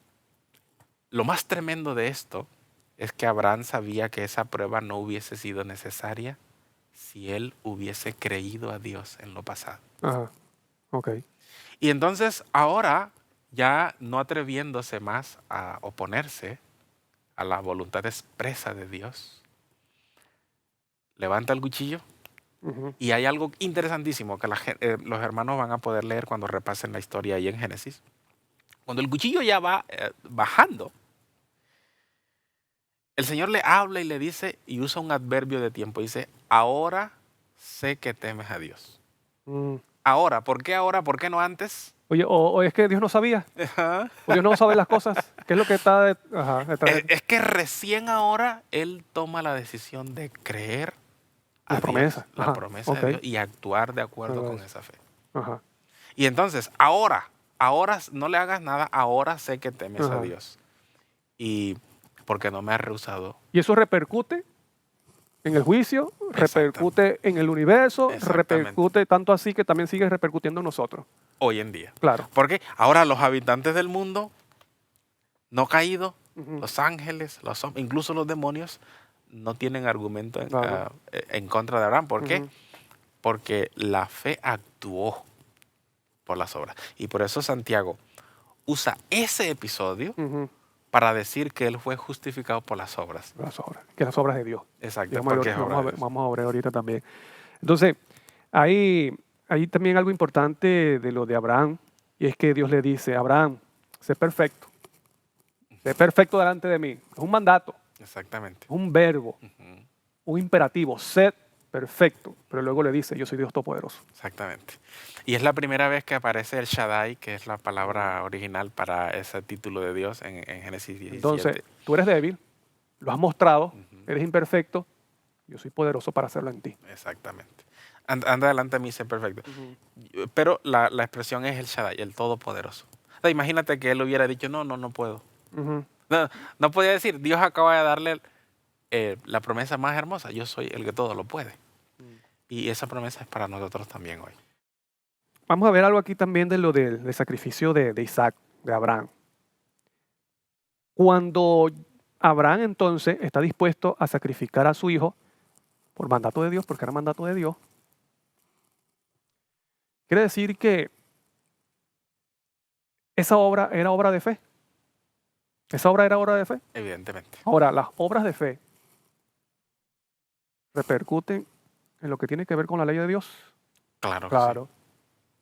lo más tremendo de esto es que Abraham sabía que esa prueba no hubiese sido necesaria si él hubiese creído a Dios en lo pasado. ajá. Ok. Y entonces ahora, ya no atreviéndose más a oponerse a la voluntad expresa de Dios, levanta el cuchillo. Ujú, Y hay algo interesantísimo que los hermanos van a poder leer cuando repasen la historia ahí en Génesis. Cuando el cuchillo ya va bajando, el Señor le habla y le dice, y usa un adverbio de tiempo, dice, ahora sé que temes a Dios. Mm. Ahora, ¿por qué ahora? ¿Por qué no antes? Oye, o es que Dios no sabía, Ajá. o Dios no sabe las cosas. ¿Qué es lo que está detrás de Es que recién ahora Él toma la decisión de creer a las Dios, promesas? la Ajá, promesa ok. de Dios y actuar de acuerdo Algo de con eso. esa fe. Ajá, Y entonces, ahora no le hagas nada, ahora sé que temes a ajá. Dios. Y porque no me has rehusado. Y eso repercute en el juicio, Exactamente. repercute en el universo, Exactamente. repercute tanto así que también sigue repercutiendo en nosotros. Hoy en día. Claro. Porque ahora los habitantes del mundo no caído, Ujú. los ángeles, incluso los demonios, no tienen argumento Claro. en contra de Abraham. ¿Por qué? Ujú. Porque la fe actuó por las obras. Y por eso Santiago usa ese episodio Ujú. para decir que él fue justificado por las obras. Las obras, que las obras de Dios. Y Exacto, vamos a porque ver, es obra de Dios. vamos a ver ahorita también. Entonces, hay también algo importante de lo de Abraham, y es que Dios le dice, Abraham, sé perfecto delante de mí. Es un mandato, Exactamente. es un verbo, Ujú. un imperativo, sed perfecto. Pero luego le dice, yo soy Dios Todopoderoso. Exactamente. Y es la primera vez que aparece el Shaddai, que es la palabra original para ese título de Dios en Génesis 17. Entonces, tú eres débil, lo has mostrado, Ujú. eres imperfecto, yo soy poderoso para hacerlo en ti. Exactamente. Anda adelante a mí, sé perfecto. Pero la expresión es el Shaddai, el Todopoderoso. O sea, imagínate que él hubiera dicho, no puedo. Ujú. No podía decir, Dios acaba de darle la promesa más hermosa, yo soy el que todo lo puede. Y esa promesa es para nosotros también hoy. Vamos a ver algo aquí también de lo del sacrificio de Isaac, de Abraham. Cuando Abraham entonces está dispuesto a sacrificar a su hijo por mandato de Dios, porque era mandato de Dios, quiere decir que esa obra era obra de fe. Esa obra era obra de fe. Evidentemente. Ahora, las obras de fe repercuten en lo que tiene que ver con la ley de Dios. Claro que Claro. sí.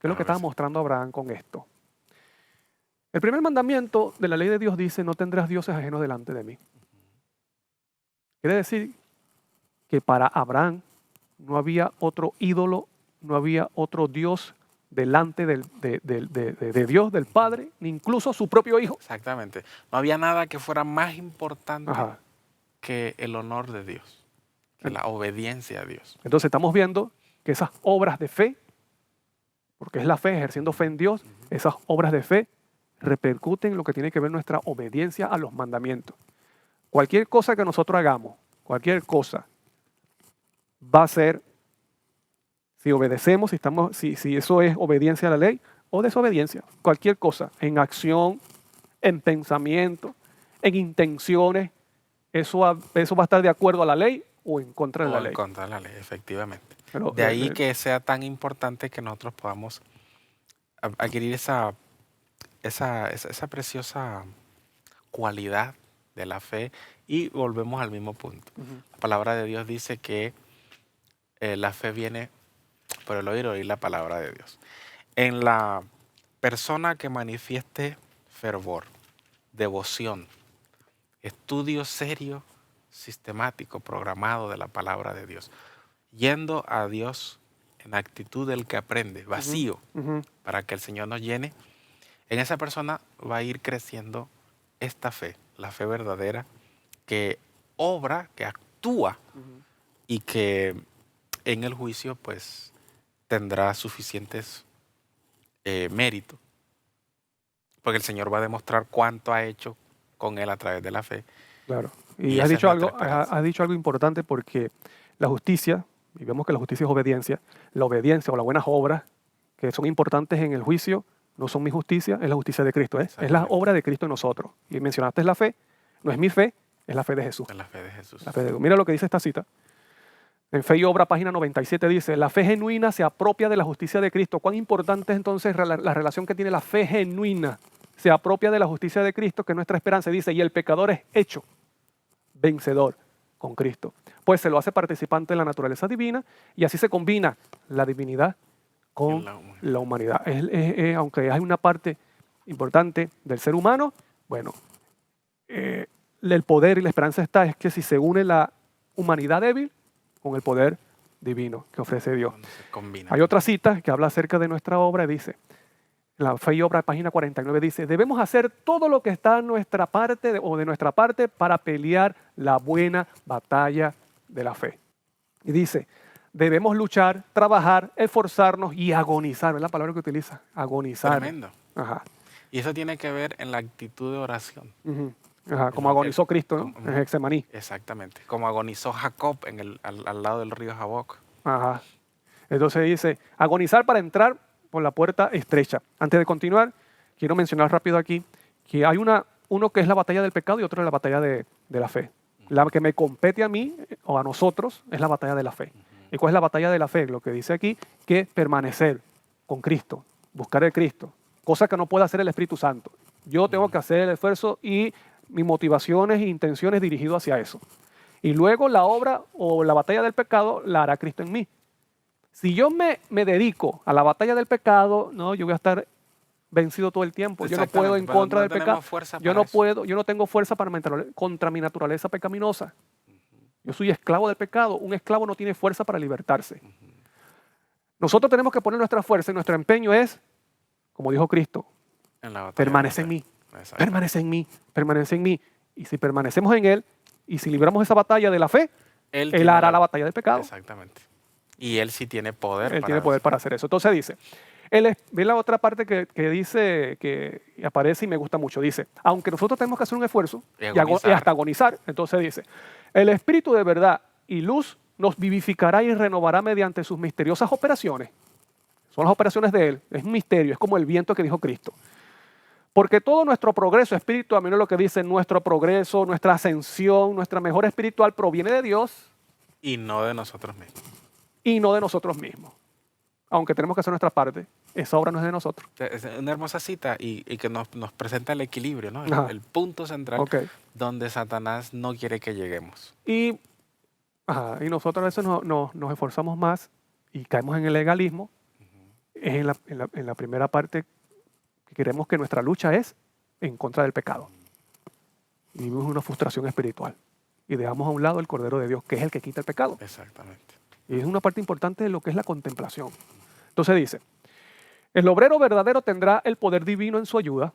¿Qué es lo Claro que que estaba sí. mostrando Abraham con esto? El primer mandamiento de la ley de Dios dice, no tendrás dioses ajenos delante de mí. Quiere decir que para Abraham no había otro ídolo, no había otro Dios delante de Dios, del Padre, ni incluso su propio hijo. Exactamente. No había nada que fuera más importante Ajá. que el honor de Dios, que la obediencia a Dios. Entonces estamos viendo que esas obras de fe, porque es la fe, ejerciendo fe en Dios, esas obras de fe repercuten en lo que tiene que ver nuestra obediencia a los mandamientos. Cualquier cosa que nosotros hagamos, cualquier cosa, va a ser, si obedecemos, si eso es obediencia a la ley o desobediencia, cualquier cosa, en acción, en pensamiento, en intenciones, eso va a estar de acuerdo a la ley o en contra de la O en ley. contra de la ley, efectivamente. Pero, De ahí que sea tan importante que nosotros podamos adquirir esa preciosa cualidad de la fe y volvemos al mismo punto. ujú, La palabra de Dios dice que la fe viene por el oír la palabra de Dios. En la persona que manifieste fervor, devoción, estudio serio, sistemático, programado de la palabra de Dios, yendo a Dios en actitud del que aprende, vacío, ujú, para que el Señor nos llene, en esa persona va a ir creciendo esta fe, la fe verdadera, que obra, que actúa ujú. y que en el juicio pues tendrá suficientes méritos, porque el Señor va a demostrar cuánto ha hecho con él a través de la fe. Claro. Y Y esa es nuestra esperanza. has dicho algo importante porque la justicia, y vemos que la justicia es obediencia, la obediencia o las buenas obras que son importantes en el juicio no son mi justicia, es la justicia de Cristo, es la Exactamente. obra de Cristo en nosotros. Y mencionaste la fe, no es mi fe, es la fe de Jesús. En la fe de Jesús. La fe de Dios. Mira lo que dice esta cita. En Fe y Obra, página 97, dice, la fe genuina se apropia de la justicia de Cristo. ¿Cuán importante es entonces la relación que tiene la fe genuina? Se apropia de la justicia de Cristo, que es nuestra esperanza. Dice, y el pecador es hecho vencedor con Cristo. Pues se lo hace participante de la naturaleza divina y así se combina la divinidad con la humanidad. la humanidad. Aunque hay una parte importante del ser humano, bueno, el poder y la esperanza está es que si se une la humanidad débil con el poder divino que ofrece Dios. Cuando se combina. Hay otra cita que habla acerca de nuestra obra y dice, en la Fe y Obra, página 49, dice, debemos hacer todo lo que está en nuestra parte o de nuestra parte para pelear la buena batalla de la fe. Y dice, debemos luchar, trabajar, esforzarnos y agonizar. ¿Ves la palabra que utiliza? Agonizar. Tremendo. Ajá. Y eso tiene que ver en la actitud de oración. Ujú. Ajá, como Lo que- agonizó Cristo, ¿no? como- En Getsemaní. Exactamente. Como agonizó Jacob al lado del río Jaboc. Ajá. Entonces dice, agonizar para entrar por la puerta estrecha. Antes de continuar, quiero mencionar rápido aquí que hay uno que es la batalla del pecado y otro es la batalla de la fe. La que me compete a mí o a nosotros es la batalla de la fe. ¿Y cuál es la batalla de la fe? Lo que dice aquí, que permanecer con Cristo, buscar el Cristo, cosa que no puede hacer el Espíritu Santo. Yo tengo que hacer el esfuerzo y mis motivaciones e intenciones dirigidas hacia eso. Y luego la obra o la batalla del pecado la hará Cristo en mí. Si yo me dedico a la batalla del pecado, no, yo voy a estar vencido todo el tiempo. Yo no puedo en Exactamente, pero contra no del tenemos pecado. fuerza Yo para no eso. puedo, yo no tengo fuerza para contra mi naturaleza pecaminosa. Yo soy esclavo del pecado. Un esclavo no tiene fuerza para libertarse. Nosotros tenemos que poner nuestra fuerza y nuestro empeño es, como dijo Cristo, En la batalla de la permanece en fe. mí, Exacto. permanece en mí, permanece en mí. Y si permanecemos en Él y si libramos esa batalla de la fe, Él Él tiene hará la batalla del pecado. Exactamente. Y él sí tiene poder Él para tiene poder para hacer eso. Entonces dice, ve la otra parte que dice, que aparece y me gusta mucho. Dice, aunque nosotros tenemos que hacer un esfuerzo Y y agonizar. hasta agonizar, entonces dice, el Espíritu de verdad y luz nos vivificará y renovará mediante sus misteriosas operaciones. Son las operaciones de Él. Es un misterio, es como el viento que dijo Cristo. Porque todo nuestro progreso espiritual, mira lo que dice, nuestro progreso, nuestra ascensión, nuestra mejora espiritual proviene de Dios Y no de nosotros mismos. y no de nosotros mismos. Aunque tenemos que hacer nuestra parte, esa obra no es de nosotros. Es una hermosa cita y que nos presenta el equilibrio, ¿no? Ajá. El punto central Ok. donde Satanás no quiere que lleguemos. Y nosotros a veces nos esforzamos más y caemos en el legalismo. Es en la primera parte que queremos que nuestra lucha es en contra del pecado. Y vivimos una frustración espiritual. Y dejamos a un lado el Cordero de Dios, que es el que quita el pecado. Exactamente. Y es una parte importante de lo que es la contemplación. Entonces dice, el obrero verdadero tendrá el poder divino en su ayuda,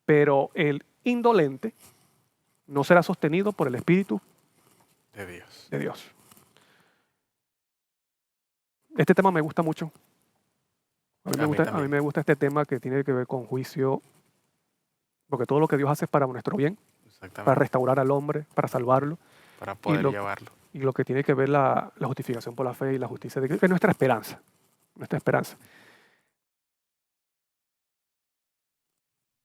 pero el indolente no será sostenido por el Espíritu De Dios. de Dios. Este tema me gusta mucho. A mí también. me gusta este tema que tiene que ver con juicio, porque todo lo que Dios hace es para nuestro bien, para Exactamente. restaurar al hombre, para salvarlo, Para poder lo- llevarlo. y lo que tiene que ver la justificación por la fe y la justicia de Cristo, que es nuestra esperanza. Nuestra esperanza.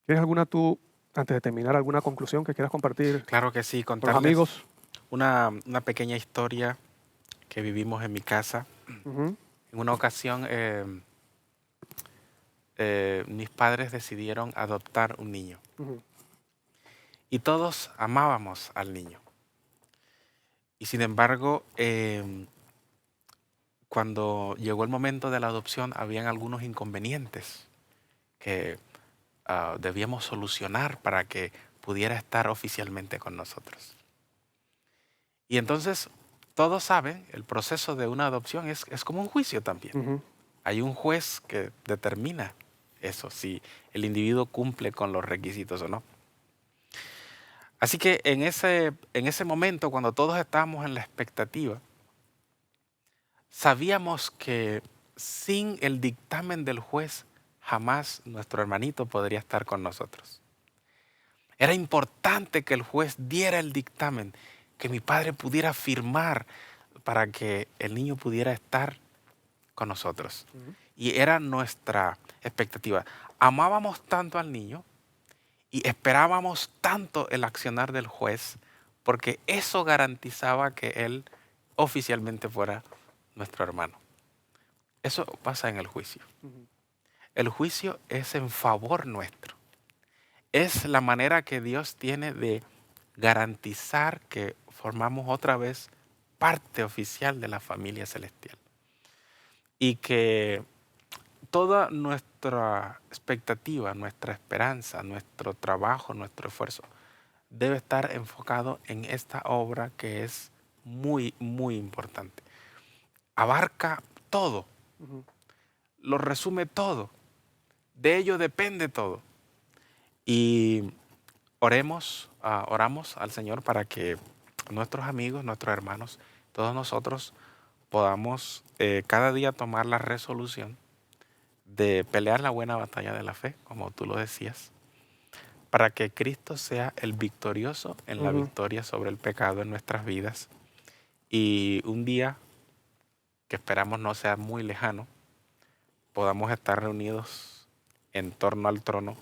¿Tienes alguna tú, antes de terminar, alguna conclusión que quieras compartir Claro que sí, con los contarles amigos? una pequeña historia que vivimos en mi casa. Ujú, En una ocasión, mis padres decidieron adoptar un niño ujú, y todos amábamos al niño. Y sin embargo, cuando llegó el momento de la adopción, habían algunos inconvenientes que debíamos solucionar para que pudiera estar oficialmente con nosotros. Y entonces, todos saben, el proceso de una adopción es como un juicio también. ujú, Hay un juez que determina eso, si el individuo cumple con los requisitos o no. Así que en ese momento, cuando todos estábamos en la expectativa, sabíamos que sin el dictamen del juez, jamás nuestro hermanito podría estar con nosotros. Era importante que el juez diera el dictamen, que mi padre pudiera firmar para que el niño pudiera estar con nosotros. ujú. Y era nuestra expectativa. Amábamos tanto al niño y esperábamos tanto el accionar del juez porque eso garantizaba que él oficialmente fuera nuestro hermano. Eso pasa en el juicio. Ujú. El juicio es en favor nuestro. Es la manera que Dios tiene de garantizar que formamos otra vez parte oficial de la familia celestial. Y que toda nuestra expectativa, nuestra esperanza, nuestro trabajo, nuestro esfuerzo debe estar enfocado en esta obra que es muy, muy importante. Abarca todo, Ujú. lo resume todo, de ello depende todo. Y oramos al Señor para que nuestros amigos, nuestros hermanos, todos nosotros podamos cada día tomar la resolución de pelear la buena batalla de la fe, como tú lo decías, para que Cristo sea el victorioso en la Ujú. victoria sobre el pecado en nuestras vidas. Y un día que esperamos no sea muy lejano, podamos estar reunidos en torno al trono,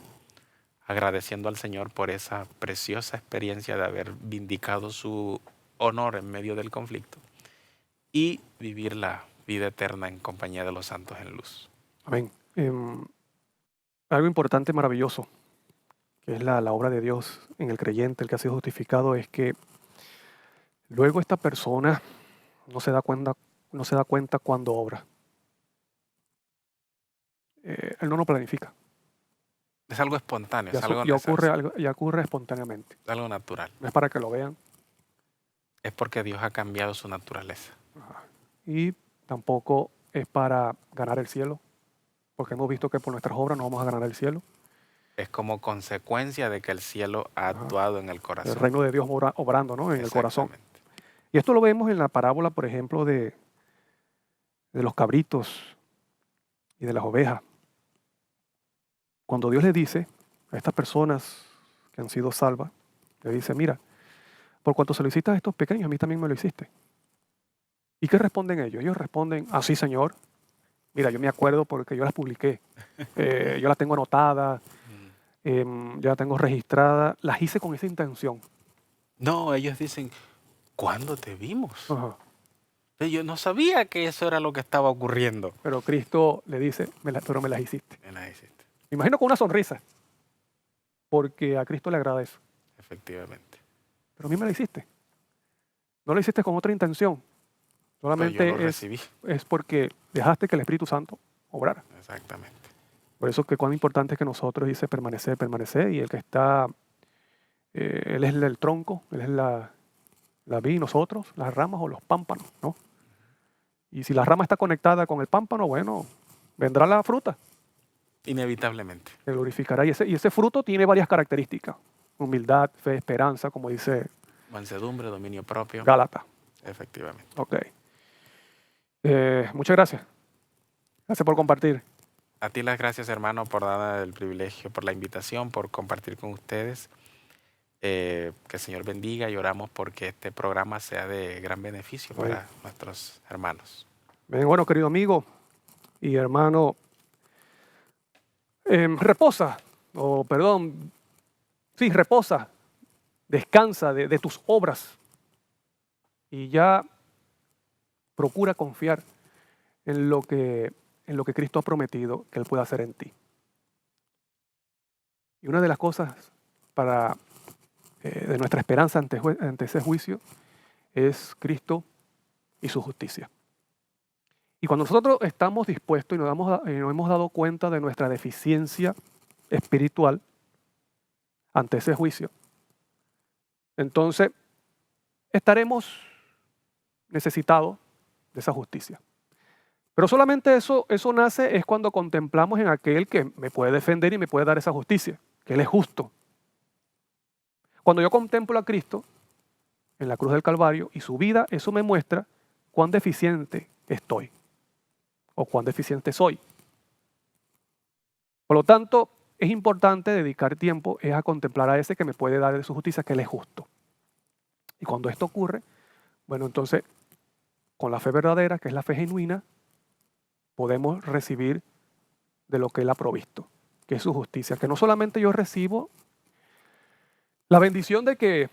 agradeciendo al Señor por esa preciosa experiencia de haber vindicado su honor en medio del conflicto y vivir la vida eterna en compañía de los santos en luz. Amén. Algo importante, maravilloso, que es la obra de Dios en el creyente, el que ha sido justificado, es que luego esta persona no se da cuenta cuando obra. Él no lo planifica. Es algo espontáneo, es algo, Ya ocurre espontáneamente. es algo natural. No es para que lo vean. Es porque Dios ha cambiado su naturaleza. Ajá. Y tampoco es para ganar el cielo, porque hemos visto que por nuestras obras no vamos a ganar el cielo. Es como consecuencia de que el cielo ha Ajá. actuado en el El corazón. reino de Dios obrando, ¿no? En el corazón. Exactamente. Y esto lo vemos en la parábola, por ejemplo, de los cabritos y de las ovejas. Cuando Dios le dice a estas personas que han sido salvas, le dice, mira, por cuanto se lo hiciste a estos pequeños, a mí también me lo hiciste. ¿Y qué responden ellos? Ellos responden, sí, Señor. Mira, yo me acuerdo porque yo las publiqué. Yo las tengo anotadas, ya las tengo registradas. Las hice con esa intención. No, ellos dicen, ¿cuándo te vimos? Ajá. Yo no sabía que eso era lo que estaba ocurriendo. Pero Cristo le dice, pero me las hiciste. Me la hiciste, Me imagino con una sonrisa, porque a Cristo le agrada eso. efectivamente. Pero a mí me la hiciste. No lo hiciste con otra intención. Pero yo lo Solamente recibí. es porque dejaste que el Espíritu Santo obrara. Exactamente. Por eso que cuán importante es que nosotros dice permanecer, permanecer. Y el que está, Él es el tronco, Él es la vid, nosotros, las ramas o los pámpanos, ¿no? Y si la rama está conectada con el pámpano, bueno, vendrá la fruta, Inevitablemente. que glorificará. Y ese fruto tiene varias características. Humildad, fe, esperanza, como dice Mansedumbre, dominio propio. Gálatas. Efectivamente. Ok. Muchas gracias. Gracias por compartir. A ti las gracias, hermano, por dar el privilegio, por la invitación, por compartir con ustedes. Que el Señor bendiga y oramos porque este programa sea de gran beneficio Amén. para nuestros hermanos. Bien, bueno, querido amigo y hermano, reposa, reposa, descansa de tus obras y ya procura confiar en lo que Cristo ha prometido que Él puede hacer en ti. Y una de las cosas de nuestra esperanza ante ese juicio es Cristo y su justicia. Y cuando nosotros estamos dispuestos y nos hemos dado cuenta de nuestra deficiencia espiritual ante ese juicio, entonces estaremos necesitados de esa justicia. Pero solamente eso nace es cuando contemplamos en aquel que me puede defender y me puede dar esa justicia, que Él es justo. Cuando yo contemplo a Cristo en la cruz del Calvario y su vida, eso me muestra cuán deficiente estoy o cuán deficiente soy. Por lo tanto, es importante dedicar tiempo a contemplar a ese que me puede dar de su justicia, que Él es justo. Y cuando esto ocurre, bueno, entonces, con la fe verdadera, que es la fe genuina, podemos recibir de lo que Él ha provisto, que es su justicia. Que no solamente yo recibo la bendición de que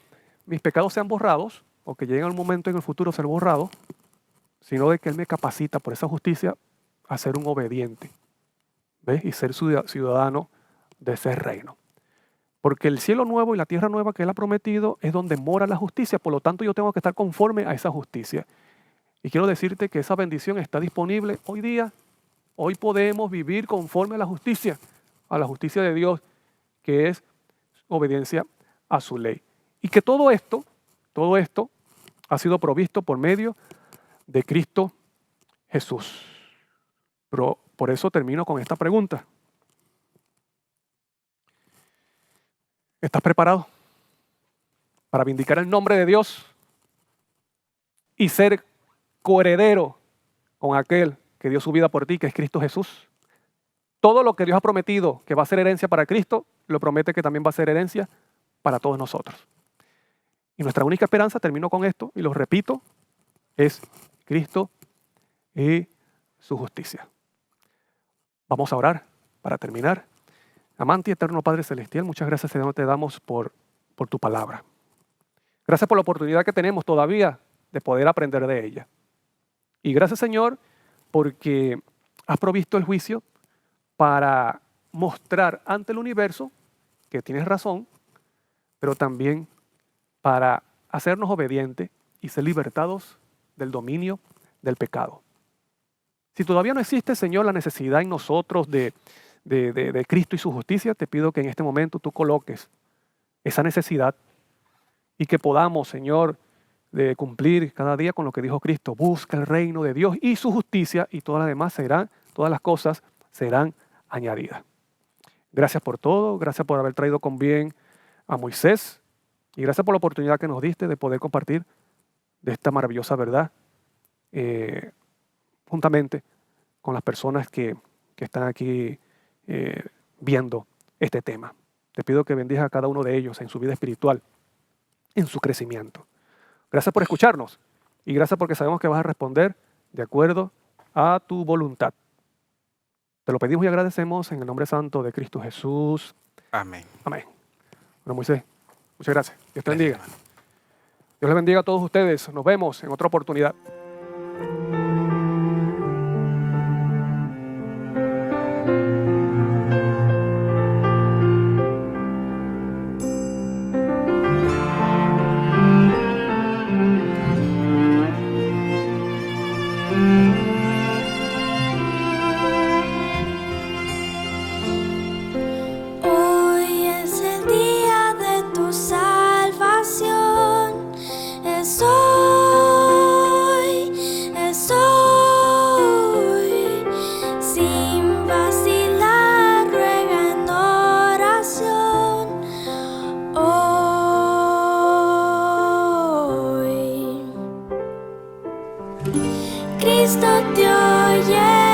mis pecados sean borrados, o que lleguen un momento en el futuro a ser borrados, sino de que Él me capacita por esa justicia a ser un obediente, ¿ves? Y ser ciudadano de ese reino. Porque el cielo nuevo y la tierra nueva que Él ha prometido es donde mora la justicia, por lo tanto yo tengo que estar conforme a esa justicia. Y quiero decirte que esa bendición está disponible hoy día Hoy podemos vivir conforme a la justicia de Dios, que es obediencia a su ley. Y que todo esto ha sido provisto por medio de Cristo Jesús. Pero por eso termino con esta pregunta. ¿Estás preparado para vindicar el nombre de Dios y ser coheredero con aquel que dio su vida por ti, que es Cristo Jesús? Todo lo que Dios ha prometido que va a ser herencia para Cristo, lo promete que también va a ser herencia para todos nosotros. Y nuestra única esperanza, termino con esto y lo repito, es Cristo y su justicia. Vamos a orar para terminar. Amante y eterno Padre Celestial, muchas gracias, Señor, te damos por tu palabra. Gracias por la oportunidad que tenemos todavía de poder aprender de ella. Y gracias, Señor, porque has provisto el juicio para mostrar ante el universo que tienes razón, pero también para hacernos obedientes y ser libertados del dominio del pecado. Si todavía no existe, Señor, la necesidad en nosotros de Cristo y su justicia, te pido que en este momento tú coloques esa necesidad y que podamos, Señor, de cumplir cada día con lo que dijo Cristo. Busca el reino de Dios y su justicia y todas las cosas serán añadidas. Gracias por todo, gracias por haber traído con bien a Moisés y gracias por la oportunidad que nos diste de poder compartir de esta maravillosa verdad juntamente con las personas que están aquí viendo este tema. Te pido que bendiga a cada uno de ellos en su vida espiritual, en su crecimiento. Gracias por escucharnos y gracias porque sabemos que vas a responder de acuerdo a tu voluntad. Te lo pedimos y agradecemos en el nombre santo de Cristo Jesús. Amén. Amén. Bueno, Moisés, muchas gracias. Dios te bendiga. Gracias, hermano. Dios les bendiga a todos ustedes. Nos vemos en otra oportunidad. Hoy es el día de tu salvación. Es hoy, sin vacilar, ruega en oración. Hoy, Cristo te oye.